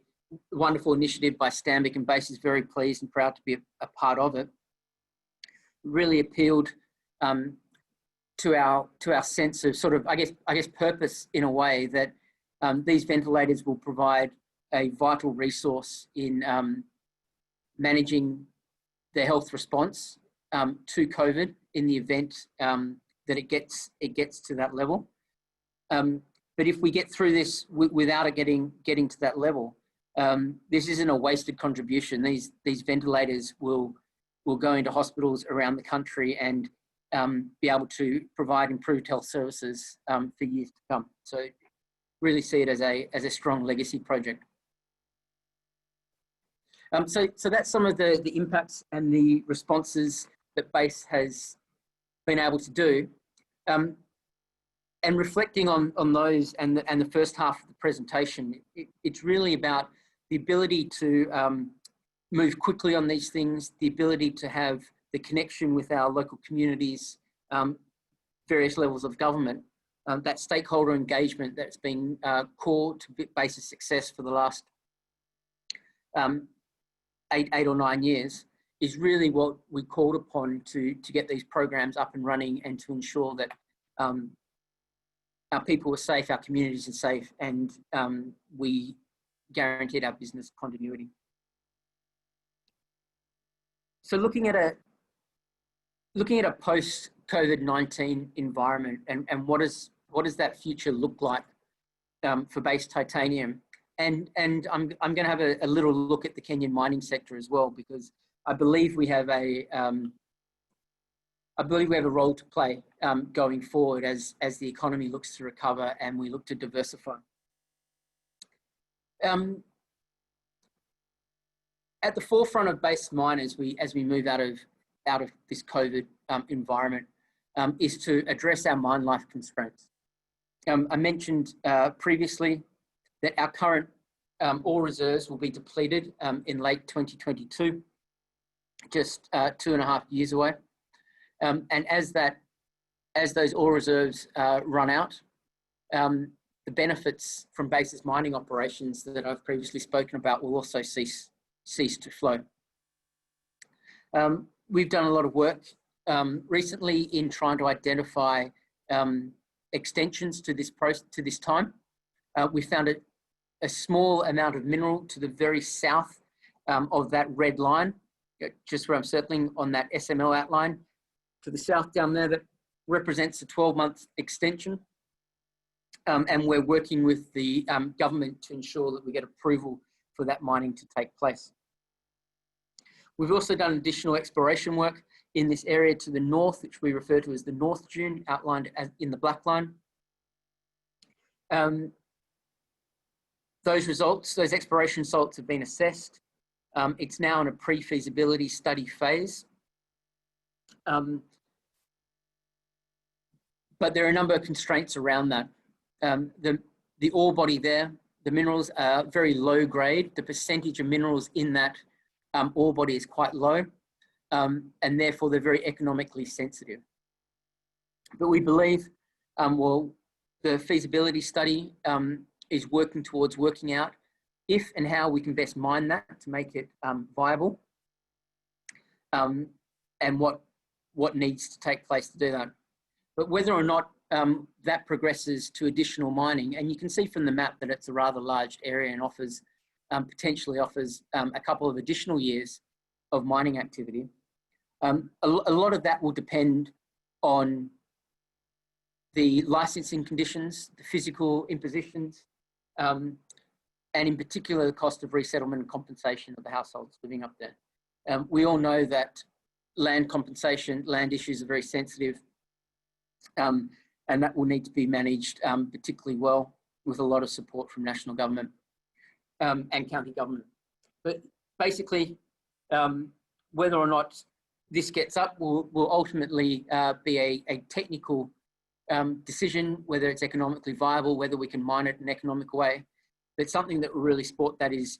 wonderful initiative by Stanbic, and BASE is very pleased and proud to be a part of it. Really appealed to our sense of sort of, I guess purpose in a way that these ventilators will provide a vital resource in managing the health response to COVID in the event that it gets to that level. But if we get through this without it getting to that level, this isn't a wasted contribution. These ventilators will go into hospitals around the country and be able to provide improved health services for years to come. So really see it as a strong legacy project. So that's some of the impacts and the responses that BASE has been able to do. And reflecting on those and the first half of the presentation, it's really about the ability to move quickly on these things, the ability to have the connection with our local communities, various levels of government, that stakeholder engagement that's been core to BASE's success for the last 8 or 9 years is really what we called upon to get these programs up and running and to ensure that our people are safe, our communities are safe, and we guaranteed our business continuity. So looking at a post-COVID-19 environment and what does that future look like for BASE Titanium? And I'm going to have a little look at the Kenyan mining sector as well, because I believe we have a role to play going forward as the economy looks to recover and we look to diversify. At the forefront of BASE miners, as we move out of this COVID environment, is to address our mine life constraints. I mentioned previously that our current ore reserves will be depleted in late 2022, just 2.5 years away. And as those ore reserves run out, the benefits from BASE's mining operations that I've previously spoken about will also cease to flow. We've done a lot of work recently in trying to identify extensions to this time. We found a small amount of mineral to the very south of that red line, just where I'm circling on that SML outline. To the south down there, that represents a 12-month extension. And we're working with the government to ensure that we get approval for that mining to take place. We've also done additional exploration work in this area to the north, which we refer to as the North Dune, outlined as in the black line. Those results, those exploration results have been assessed. It's now in a pre-feasibility study phase. But there are a number of constraints around that. The ore body there, the minerals are very low grade. The percentage of minerals in that ore body is quite low, and therefore they're very economically sensitive. But we believe, well, the feasibility study is working towards working out if and how we can best mine that to make it viable, and what needs to take place to do that. But whether or not that progresses to additional mining, and you can see from the map that it's a rather large area and offers, potentially offers a couple of additional years of mining activity. A lot of that will depend on the licensing conditions, the physical impositions, and in particular, the cost of resettlement and compensation of the households living up there. We all know that land compensation, land issues are very sensitive, and that will need to be managed particularly well with a lot of support from national government and county government. But basically, whether or not this gets up will ultimately be a technical decision, whether it's economically viable, whether we can mine it in an economic way. But something that will really support that is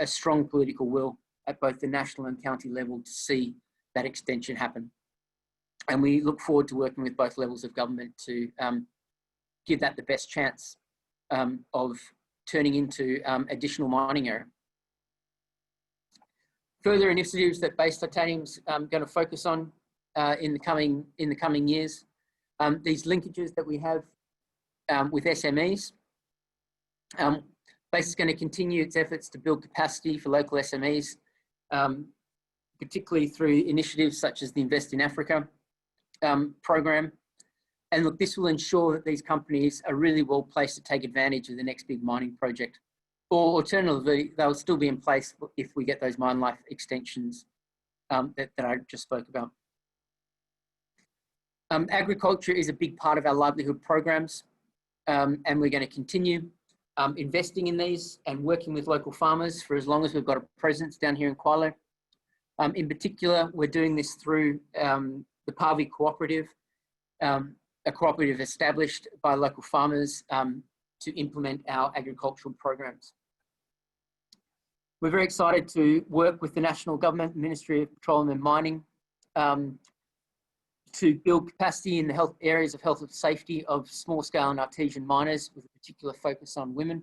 a strong political will at both the national and county level to see that extension happen. And we look forward to working with both levels of government to give that the best chance of turning into additional mining area. Further initiatives that Base Titanium's going to focus on in the coming years, these linkages that we have with SMEs. Base is going to continue its efforts to build capacity for local SMEs, particularly through initiatives such as the Invest in Africa program. And look, this will ensure that these companies are really well placed to take advantage of the next big mining project. Or alternatively, they'll still be in place if we get those mine life extensions that I just spoke about. Agriculture is a big part of our livelihood programs, and we're going to continue investing in these and working with local farmers for as long as we've got a presence down here in Kwale. In particular, we're doing this through the Pavi Cooperative, a cooperative established by local farmers to implement our agricultural programs. We're very excited to work with the national government, Ministry of Petroleum and Mining, to build capacity in the areas of health and safety of small scale and artesian miners with a particular focus on women.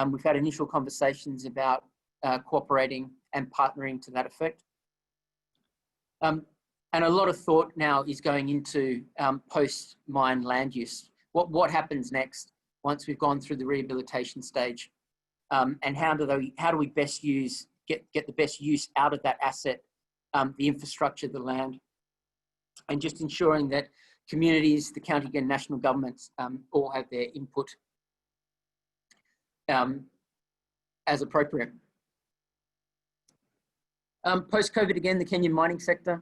We've had initial conversations about cooperating and partnering to that effect. And a lot of thought now is going into post-mine land use. What happens next once we've gone through the rehabilitation stage? And how do we best get the best use out of that asset, the infrastructure, the land, and just ensuring that communities, the county and national governments all have their input as appropriate. Post-COVID, again, the Kenyan mining sector.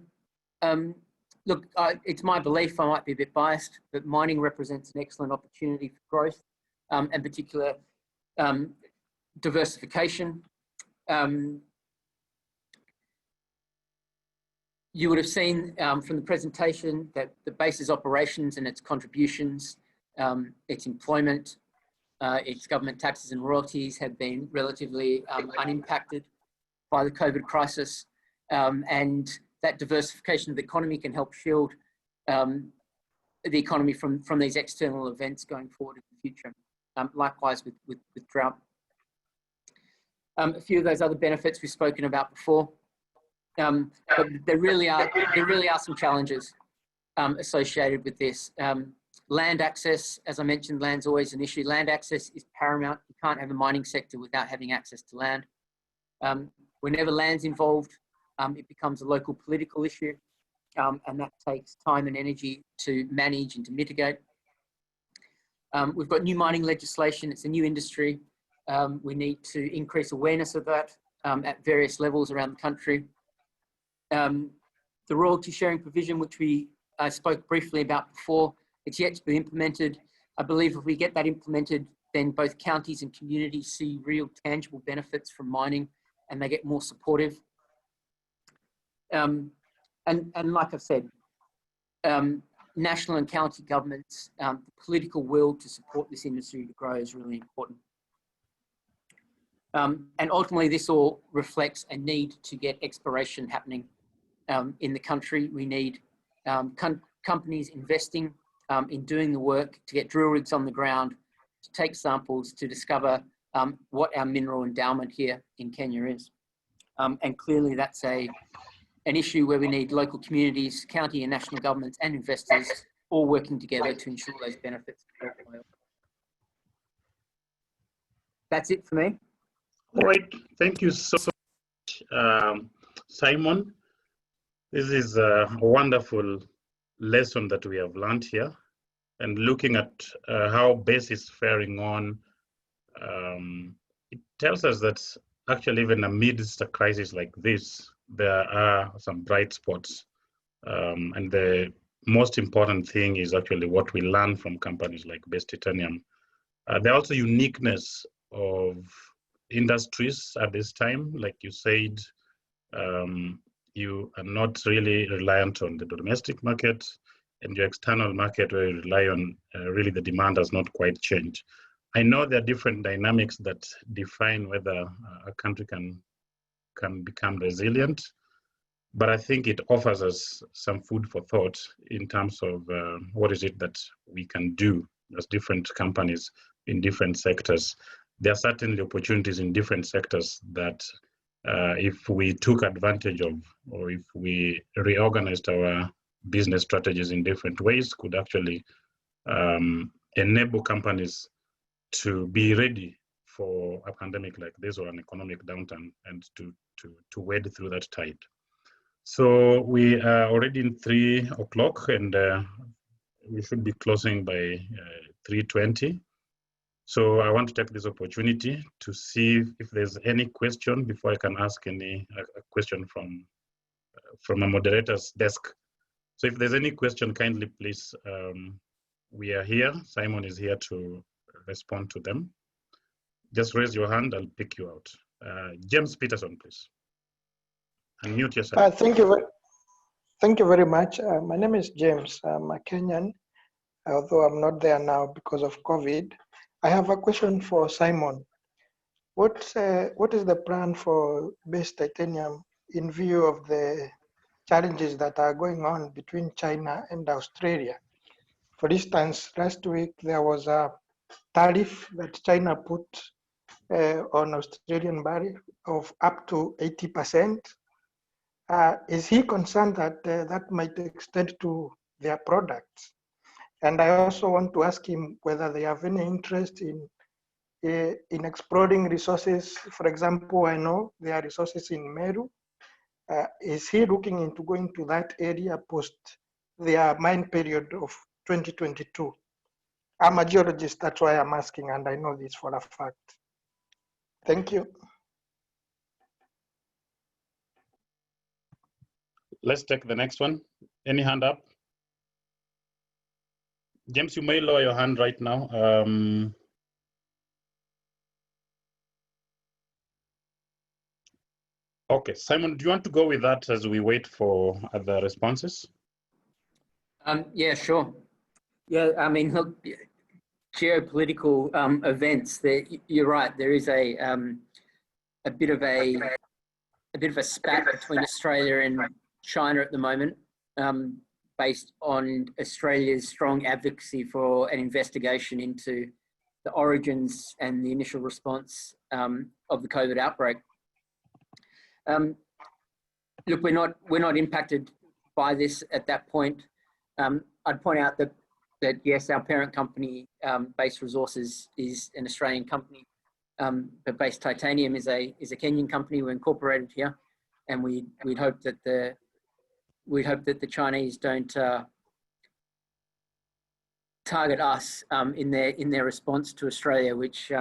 Look, it's my belief, I might be a bit biased, but mining represents an excellent opportunity for growth, and particular diversification. You would have seen from the presentation that the base's operations and its contributions, its employment, its government taxes and royalties have been relatively unimpacted by the COVID crisis, and that diversification of the economy can help shield the economy from these external events going forward in the future. Likewise with drought. A few of those other benefits we've spoken about before, but there really are some challenges associated with this. Land access, as I mentioned, land's always an issue. Land access is paramount. You can't have a mining sector without having access to land. Whenever land's involved, it becomes a local political issue, and that takes time and energy to manage and to mitigate. We've got new mining legislation. It's a new industry. We need to increase awareness of that at various levels around the country. The royalty sharing provision, which I spoke briefly about before, it's yet to be implemented. I believe if we get that implemented, then both counties and communities see real tangible benefits from mining and they get more supportive. And like I've said, national and county governments, the political will to support this industry to grow is really important. And ultimately, this all reflects a need to get exploration happening in the country. We need companies investing in doing the work to get drill rigs on the ground, to take samples, to discover what our mineral endowment here in Kenya is. And clearly that's an issue where we need local communities, county and national governments and investors all working together to ensure those benefits. That's it for me. All right, thank you so much, Simon. This is a wonderful lesson that we have learned here, and looking at how BASE is faring on, it tells us that actually even amidst a crisis like this, there are some bright spots. And the most important thing is actually what we learn from companies like Base Titanium. There are also uniqueness of industries at this time. Like you said, you are not really reliant on the domestic market, and your external market where you rely on, really the demand has not quite changed. I know there are different dynamics that define whether a country can become resilient, but I think it offers us some food for thought in terms of what is it that we can do as different companies in different sectors. There are certainly opportunities in different sectors that if we took advantage of, or if we reorganized our business strategies in different ways, could actually enable companies to be ready for a pandemic like this or an economic downturn, and to wade through that tide. So we are already in 3 o'clock, and we should be closing by 3:20. So I want to take this opportunity to see if there's any question before I can ask a question from a moderator's desk. So if there's any question, kindly please, we are here. Simon is here to respond to them. Just raise your hand, I'll pick you out. James Peterson, please. Unmute yourself. Thank you very much. My name is James. I'm a Kenyan, although I'm not there now because of COVID. I have a question for Simon. What is the plan for Base Titanium in view of the challenges that are going on between China and Australia? For instance, last week there was a tariff that China put on Australian barrel of up to 80%. Is he concerned that that might extend to their products? And I also want to ask him whether they have any interest in exploring resources. For example, I know there are resources in Meru. Is he looking into going to that area post their mine period of 2022? I'm a geologist, that's why I'm asking, and I know this for a fact. Thank you. Let's take the next one. Any hand up? James, you may lower your hand right now. Okay, Simon, do you want to go with that as we wait for other responses? Yeah, sure. Yeah, I mean, look, geopolitical events. You're right. There is a bit of a spat between Australia and China at the moment, based on Australia's strong advocacy for an investigation into the origins and the initial response of the COVID outbreak. Look, we're not impacted by this at that point. I'd point out that yes, our parent company, Base Resources, is an Australian company. but Base Titanium is a Kenyan company. We're incorporated here, and we'd hope that the Chinese don't target us in their response to Australia, which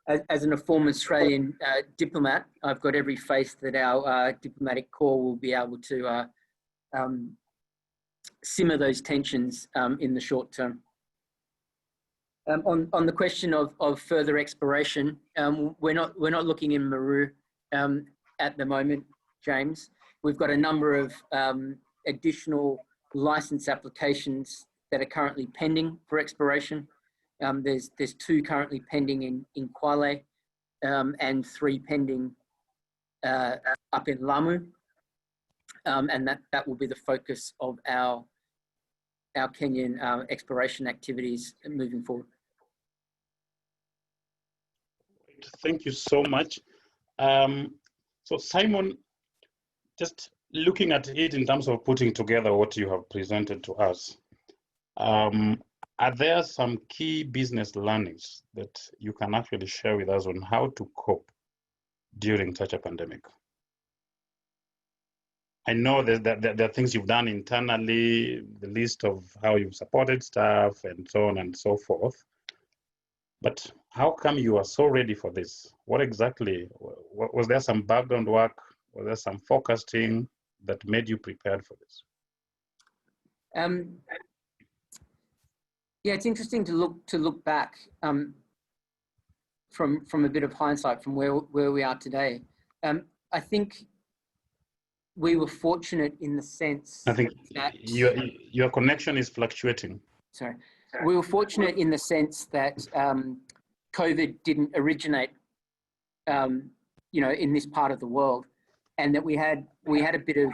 as a former Australian diplomat, I've got every faith that our diplomatic corps will be able to simmer those tensions in the short term. On the question of further exploration, we're not looking in Meru at the moment, James. We've got a number of additional license applications that are currently pending for exploration. There's 2 currently pending in Kwale, and 3 pending up in Lamu, and that will be the focus of our Kenyan exploration activities moving forward. Thank you so much. So Simon, just looking at it in terms of putting together what you have presented to us, are there some key business learnings that you can actually share with us on how to cope during such a pandemic? I know that there are things you've done internally, the list of how you've supported staff and so on and so forth. But how come you are so ready for this? What exactly, was there some background work? Was there some forecasting that made you prepared for this? Yeah, it's interesting to look back from a bit of hindsight from where we are today. I think we were fortunate in the sense I think that your connection is fluctuating. Sorry, we were fortunate in the sense that COVID didn't originate, in this part of the world, and that we had a bit of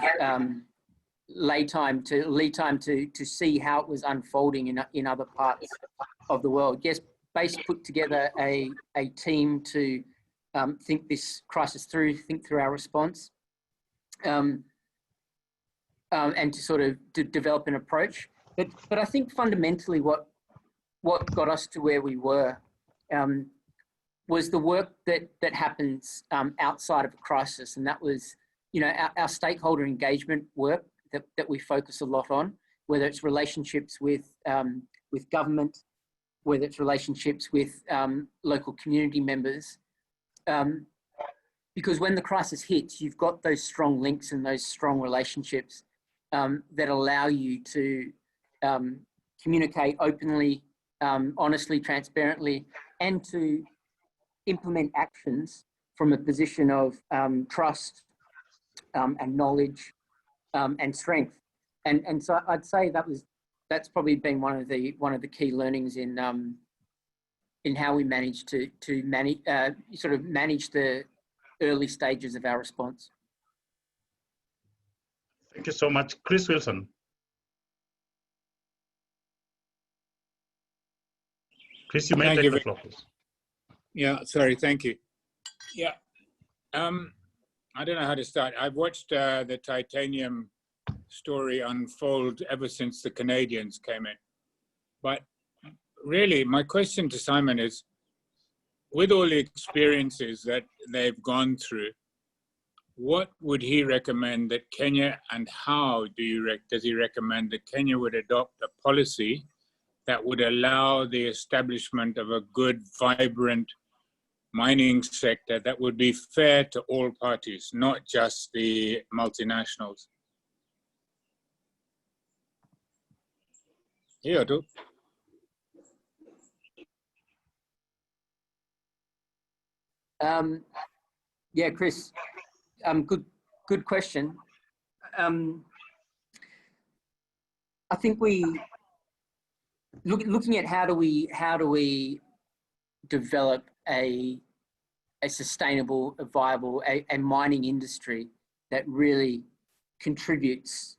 lead time to see how it was unfolding in other parts of the world. Yes, Base put together a team to think this crisis through, think through our response, and to sort of develop an approach. But I think fundamentally what got us to where we were was the work that happens outside of a crisis, and that was, our stakeholder engagement work that we focus a lot on, whether it's relationships with government, whether it's relationships with local community members. Because when the crisis hits, you've got those strong links and those strong relationships that allow you to communicate openly, honestly, transparently, and to implement actions from a position of trust and knowledge and strength. And so I'd say that's probably been one of the key learnings in how we managed to manage the early stages of our response. Thank you so much. Chris Wilson. Chris, you may take the floor, please. Yeah, sorry, thank you. Yeah, I don't know how to start. I've watched the Titanium story unfold ever since the Canadians came in. But really, my question to Simon is, with all the experiences that they've gone through, what would he recommend that Kenya, and how does he recommend that Kenya would adopt a policy that would allow the establishment of a good, vibrant mining sector that would be fair to all parties, not just the multinationals? Yeah, do. Yeah, Chris, good question. I think looking at how do we develop a sustainable, a viable, a mining industry that really contributes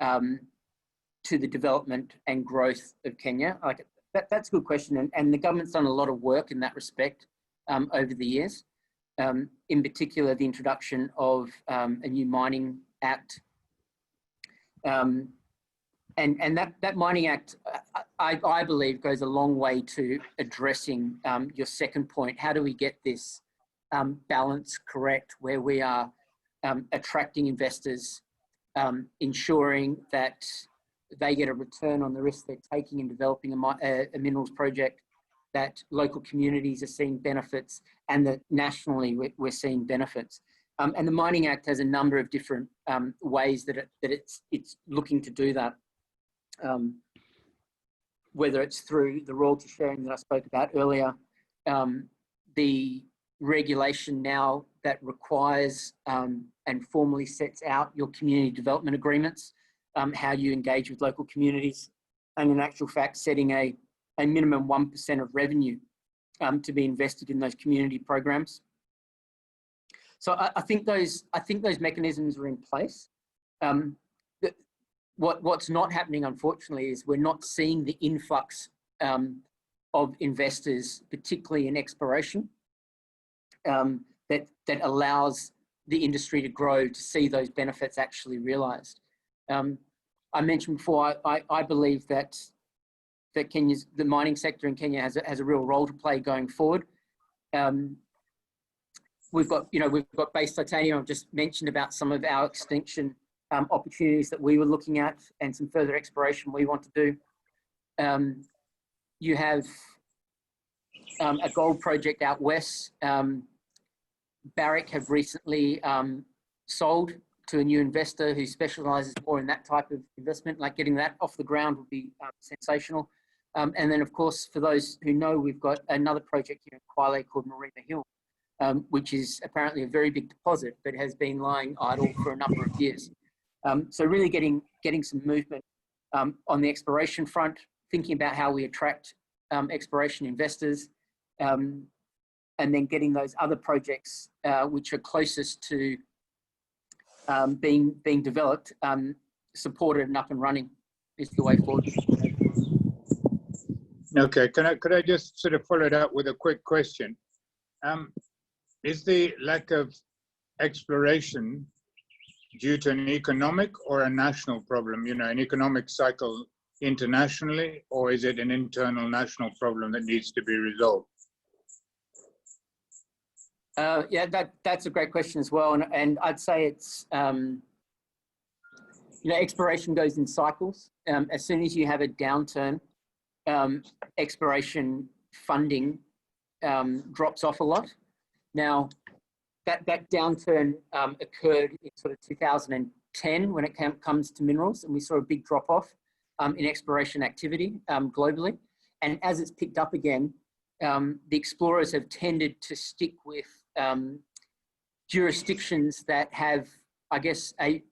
to the development and growth of Kenya. Like that's a good question, and the government's done a lot of work in that respect over the years. In particular, the introduction of a new mining act, and that mining act, I believe goes a long way to addressing your second point. How do we get this balance correct, where we are attracting investors, ensuring that they get a return on the risk they're taking in developing a minerals project, that local communities are seeing benefits, and that nationally we're seeing benefits. And the Mining Act has a number of different ways that it's looking to do that. Whether it's through the royalty sharing that I spoke about earlier, the regulation now that requires and formally sets out your community development agreements, how you engage with local communities, and in actual fact, setting a minimum 1% of revenue to be invested in those community programs. So I think those mechanisms are in place. What's not happening, unfortunately, is we're not seeing the influx of investors, particularly in exploration, that allows the industry to grow, to see those benefits actually realised. I mentioned before, I believe that the mining sector in Kenya has a real role to play going forward. We've got base titanium. I've just mentioned about some of our extinction opportunities that we were looking at, and some further exploration we want to do. You have a gold project out west. Barrick have recently sold to a new investor who specialises more in that type of investment. Like, getting that off the ground would be sensational. And then, of course, for those who know, we've got another project here in Kwale called Marima Hill, which is apparently a very big deposit, but has been lying idle for a number of years. So really getting some movement on the exploration front, thinking about how we attract exploration investors, and then getting those other projects which are closest to being developed, supported and up and running is the way forward. Okay, could I just sort of follow it up with a quick question? Is the lack of exploration due to an economic or a national problem, an economic cycle internationally, or is it an internal national problem that needs to be resolved? Yeah, that's a great question as well. And I'd say it's, exploration goes in cycles. As soon as you have a downturn, exploration funding drops off a lot. Now, that downturn occurred in sort of 2010 when it comes to minerals, and we saw a big drop off in exploration activity globally. And as it's picked up again, the explorers have tended to stick with jurisdictions that have, I guess, a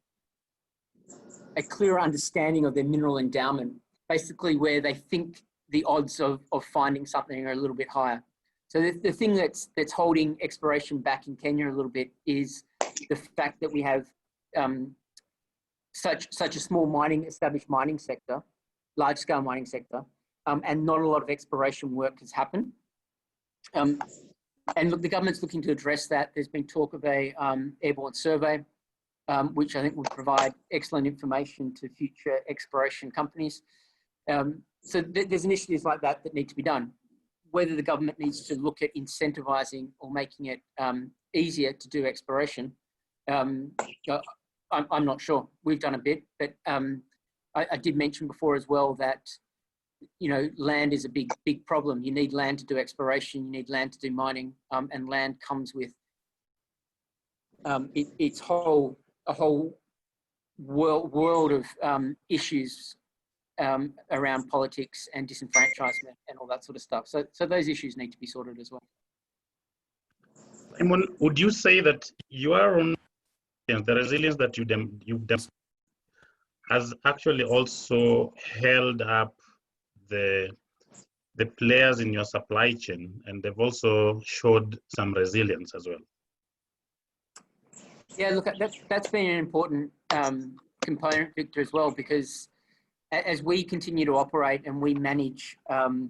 clearer understanding of their mineral endowment, basically where they think the odds of finding something are a little bit higher. So the thing that's holding exploration back in Kenya a little bit is the fact that we have such a small established mining sector, large scale mining sector, and not a lot of exploration work has happened. And look, the government's looking to address that. There's been talk of a airborne survey, which I think will provide excellent information to future exploration companies. So there's initiatives like that need to be done. Whether the government needs to look at incentivizing or making it easier to do exploration, I'm not sure. We've done a bit, but I did mention before as well that land is a big problem. You need land to do exploration, you need land to do mining, and land comes with a whole world of issues around politics and disenfranchisement and all that sort of stuff. So those issues need to be sorted as well. Simon, would you say that your own the resilience that you has actually also held up the players in your supply chain, and they've also showed some resilience as well? Yeah, look, that's been an important component, Victor, as well, because as we continue to operate and we manage the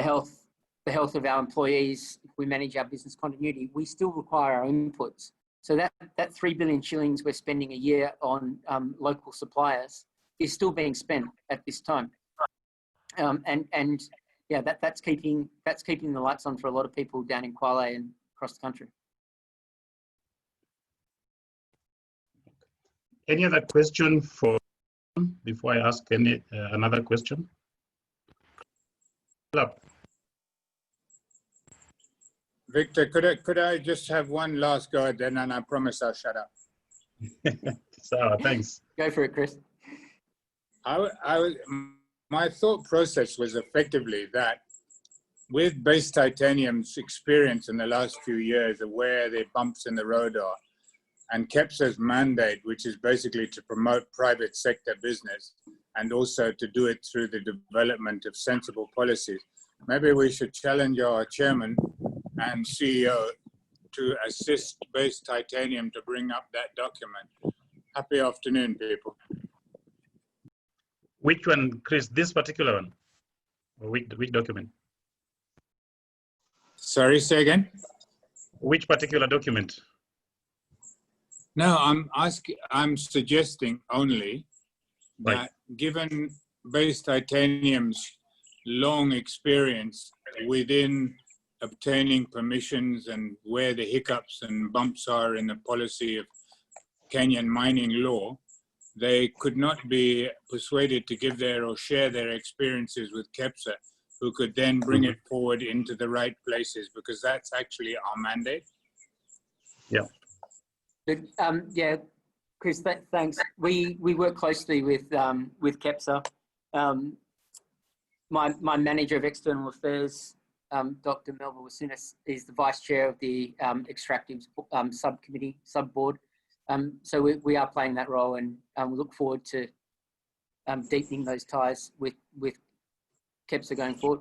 health of our employees, if we manage our business continuity, we still require our inputs. So that 3 billion shillings we're spending a year on local suppliers is still being spent at this time. And yeah, that's keeping the lights on for a lot of people down in Kwale and across the country. Any other question for before I ask another question? Victor, could I just have one last go at then, and I promise I'll shut up. So thanks. Go for it, Chris. My thought process was effectively that with Base Titanium's experience in the last few years of where the bumps in the road are, and KEPSA's mandate, which is basically to promote private sector business and also to do it through the development of sensible policies, maybe we should challenge our chairman and CEO to assist Base Titanium to bring up that document. Happy afternoon, people. Which one, Chris? This particular one? Or which document? Sorry, say again? Which particular document? No, I'm suggesting only that Right. given Base Titanium's long experience within obtaining permissions and where the hiccups and bumps are in the policy of Kenyan mining law, they could not be persuaded to give their or share their experiences with KEPSA, who could then bring it forward into the right places, because that's actually our mandate. Yeah. Yeah, Chris, thanks. We work closely with KEPSA. My manager of external affairs, Dr. Melba Wasunas, is the vice chair of the extractives subcommittee, sub-board. So we are playing that role, and we look forward to deepening those ties with KEPSA going forward.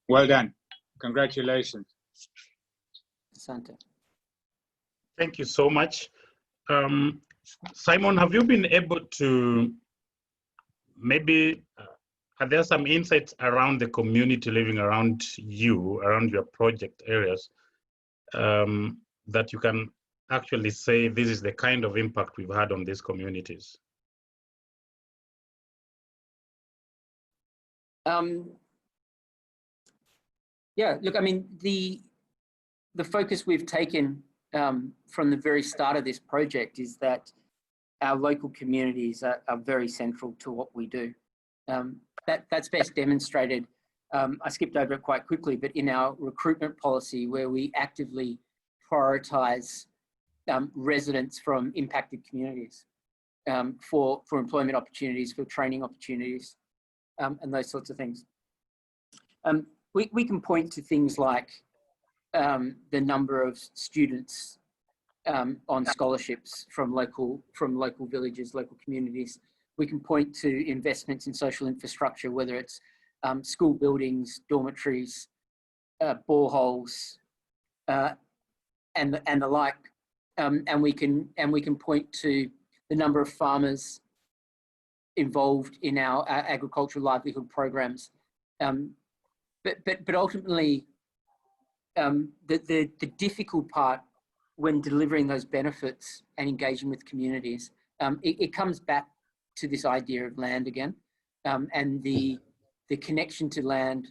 Well done. Congratulations. Asante. Thank you so much. Simon, have you been able to maybe, are there some insights around the community living around you, around your project areas, that you can actually say this is the kind of impact we've had on these communities? Yeah, look, I mean, the focus we've taken from the very start of this project is that our local communities are very central to what we do. That's best demonstrated, I skipped over it quite quickly, but in our recruitment policy, where we actively prioritize residents from impacted communities for employment opportunities, for training opportunities, and those sorts of things. We can point to things like the number of students on scholarships from local villages, local communities. We can point to investments in social infrastructure, whether it's school buildings, dormitories, boreholes, and the like. And we can point to the number of farmers involved in our agricultural livelihood programs. But ultimately, the difficult part when delivering those benefits and engaging with communities, it comes back to this idea of land again, and the connection to land,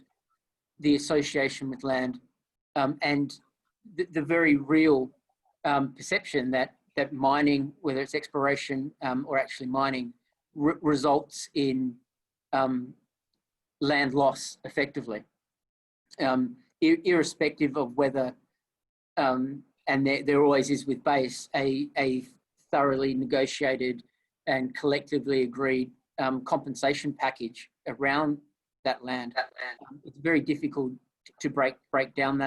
the association with land, and the very real perception that mining, whether it's exploration or actually mining, results in land loss effectively. Irrespective of whether, and there always is with Base, a thoroughly negotiated and collectively agreed compensation package around that land. It's very difficult to break down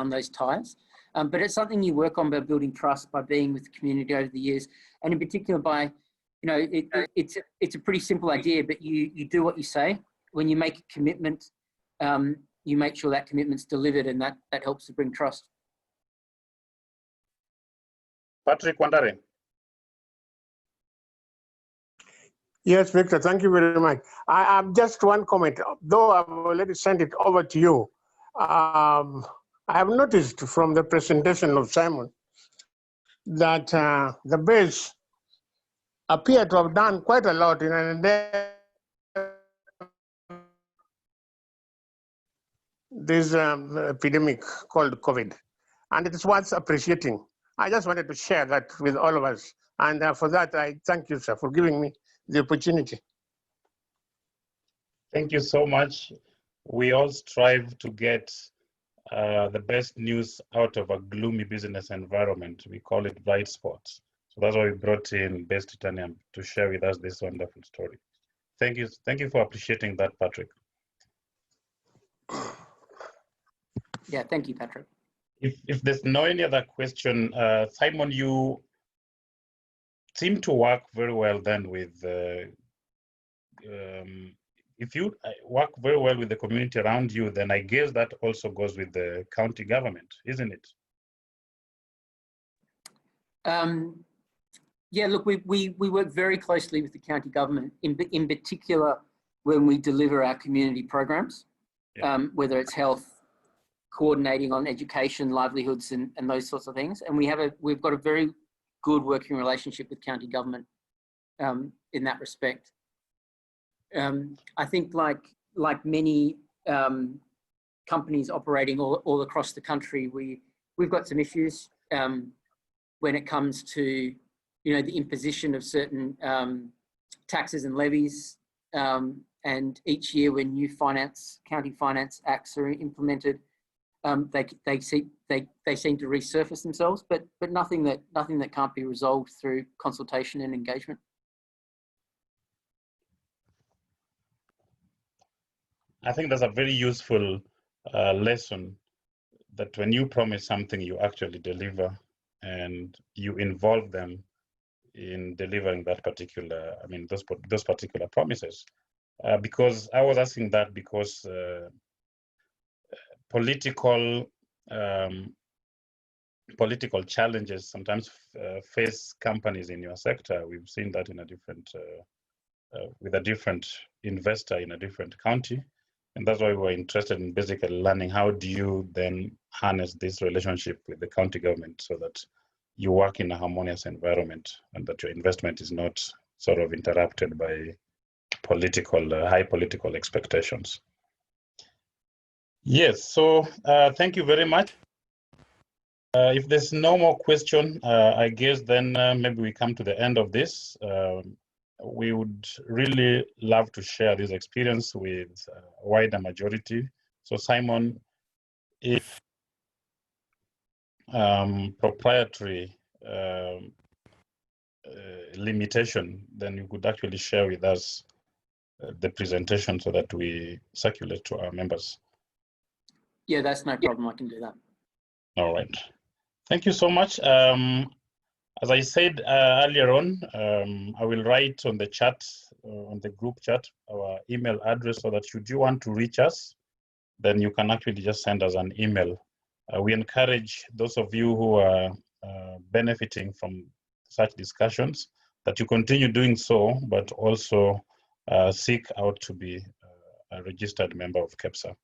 those ties. But it's something you work on by building trust, by being with the community over the years, and in particular by, you know, it's a pretty simple idea, but you do what you say. When you make a commitment, you make sure that commitment's delivered, and that helps to bring trust. Patrick Wandare. Yes, Victor, thank you very much. I have just one comment, though I've already sent it over to you. I have noticed from the presentation of Simon that the Base appear to have done quite a lot in an endeavor this epidemic called COVID, and it is worth appreciating. I just wanted to share that with all of us, and for that I thank you, sir, for giving me the opportunity. Thank you so much. We all strive to get the best news out of a gloomy business environment. We call it bright spots. So that's why we brought in Best Titanium to share with us this wonderful story. Thank you for appreciating that, Patrick. Yeah, thank you, Patrick. If there's no any other question, Simon, you seem to work very well then with, if you work very well with the community around you, then I guess that also goes with the county government, isn't it? Yeah, look, we work very closely with the county government, in particular when we deliver our community programs, Yeah. whether it's health, coordinating on education, livelihoods, and those sorts of things. And we've got a very good working relationship with county government in that respect. I think like many companies operating all across the country, we've got some issues when it comes to the imposition of certain taxes and levies. And each year when new county finance acts are implemented, they seem to resurface themselves, but nothing that can't be resolved through consultation and engagement. I think that's a very useful lesson, that when you promise something, you actually deliver, and you involve them in delivering that particular, those particular promises. Because I was asking that because political challenges sometimes face companies in your sector. We've seen that in a different, with a different investor in a different county. And that's why we're interested in basically learning, how do you then harness this relationship with the county government so that you work in a harmonious environment and that your investment is not sort of interrupted by high political expectations. Yes, so thank you very much. If there's no more question, I guess then maybe we come to the end of this. We would really love to share this experience with a wider majority. So Simon, if proprietary limitation, then you could actually share with us the presentation so that we circulate to our members. Yeah, that's no problem. I can do that. All right. Thank you so much. As I said earlier on, I will write on the chat, on the group chat, our email address, so that should you want to reach us, then you can actually just send us an email. We encourage those of you who are benefiting from such discussions that you continue doing so, but also seek out to be a registered member of KEPSA.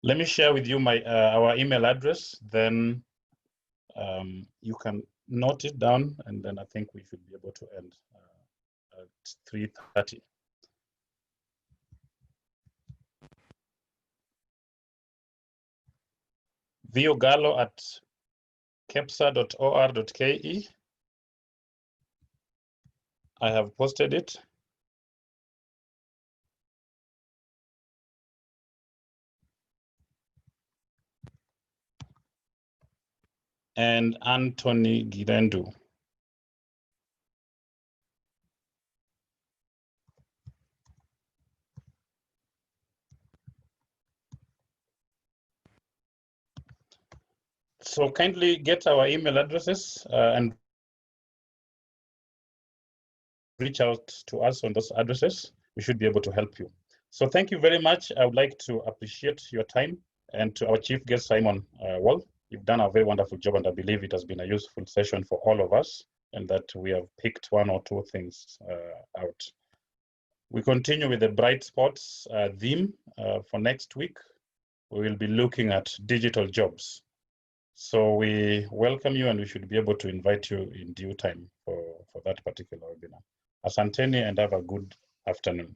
Let me share with you our email address, then you can note it down, and then I think we should be able to end at 3:30. viogallo@kepsa.or.ke. I have posted it. And Anthony Girendu. So kindly get our email addresses and reach out to us on those addresses. We should be able to help you. So thank you very much. I would like to appreciate your time, and to our chief guest, Simon Wall. You've done a very wonderful job, and I believe it has been a useful session for all of us, and that we have picked one or two things out. We continue with the bright spots theme for next week. We will be looking at digital jobs. So we welcome you, and we should be able to invite you in due time for that particular webinar. Asanteni, and have a good afternoon.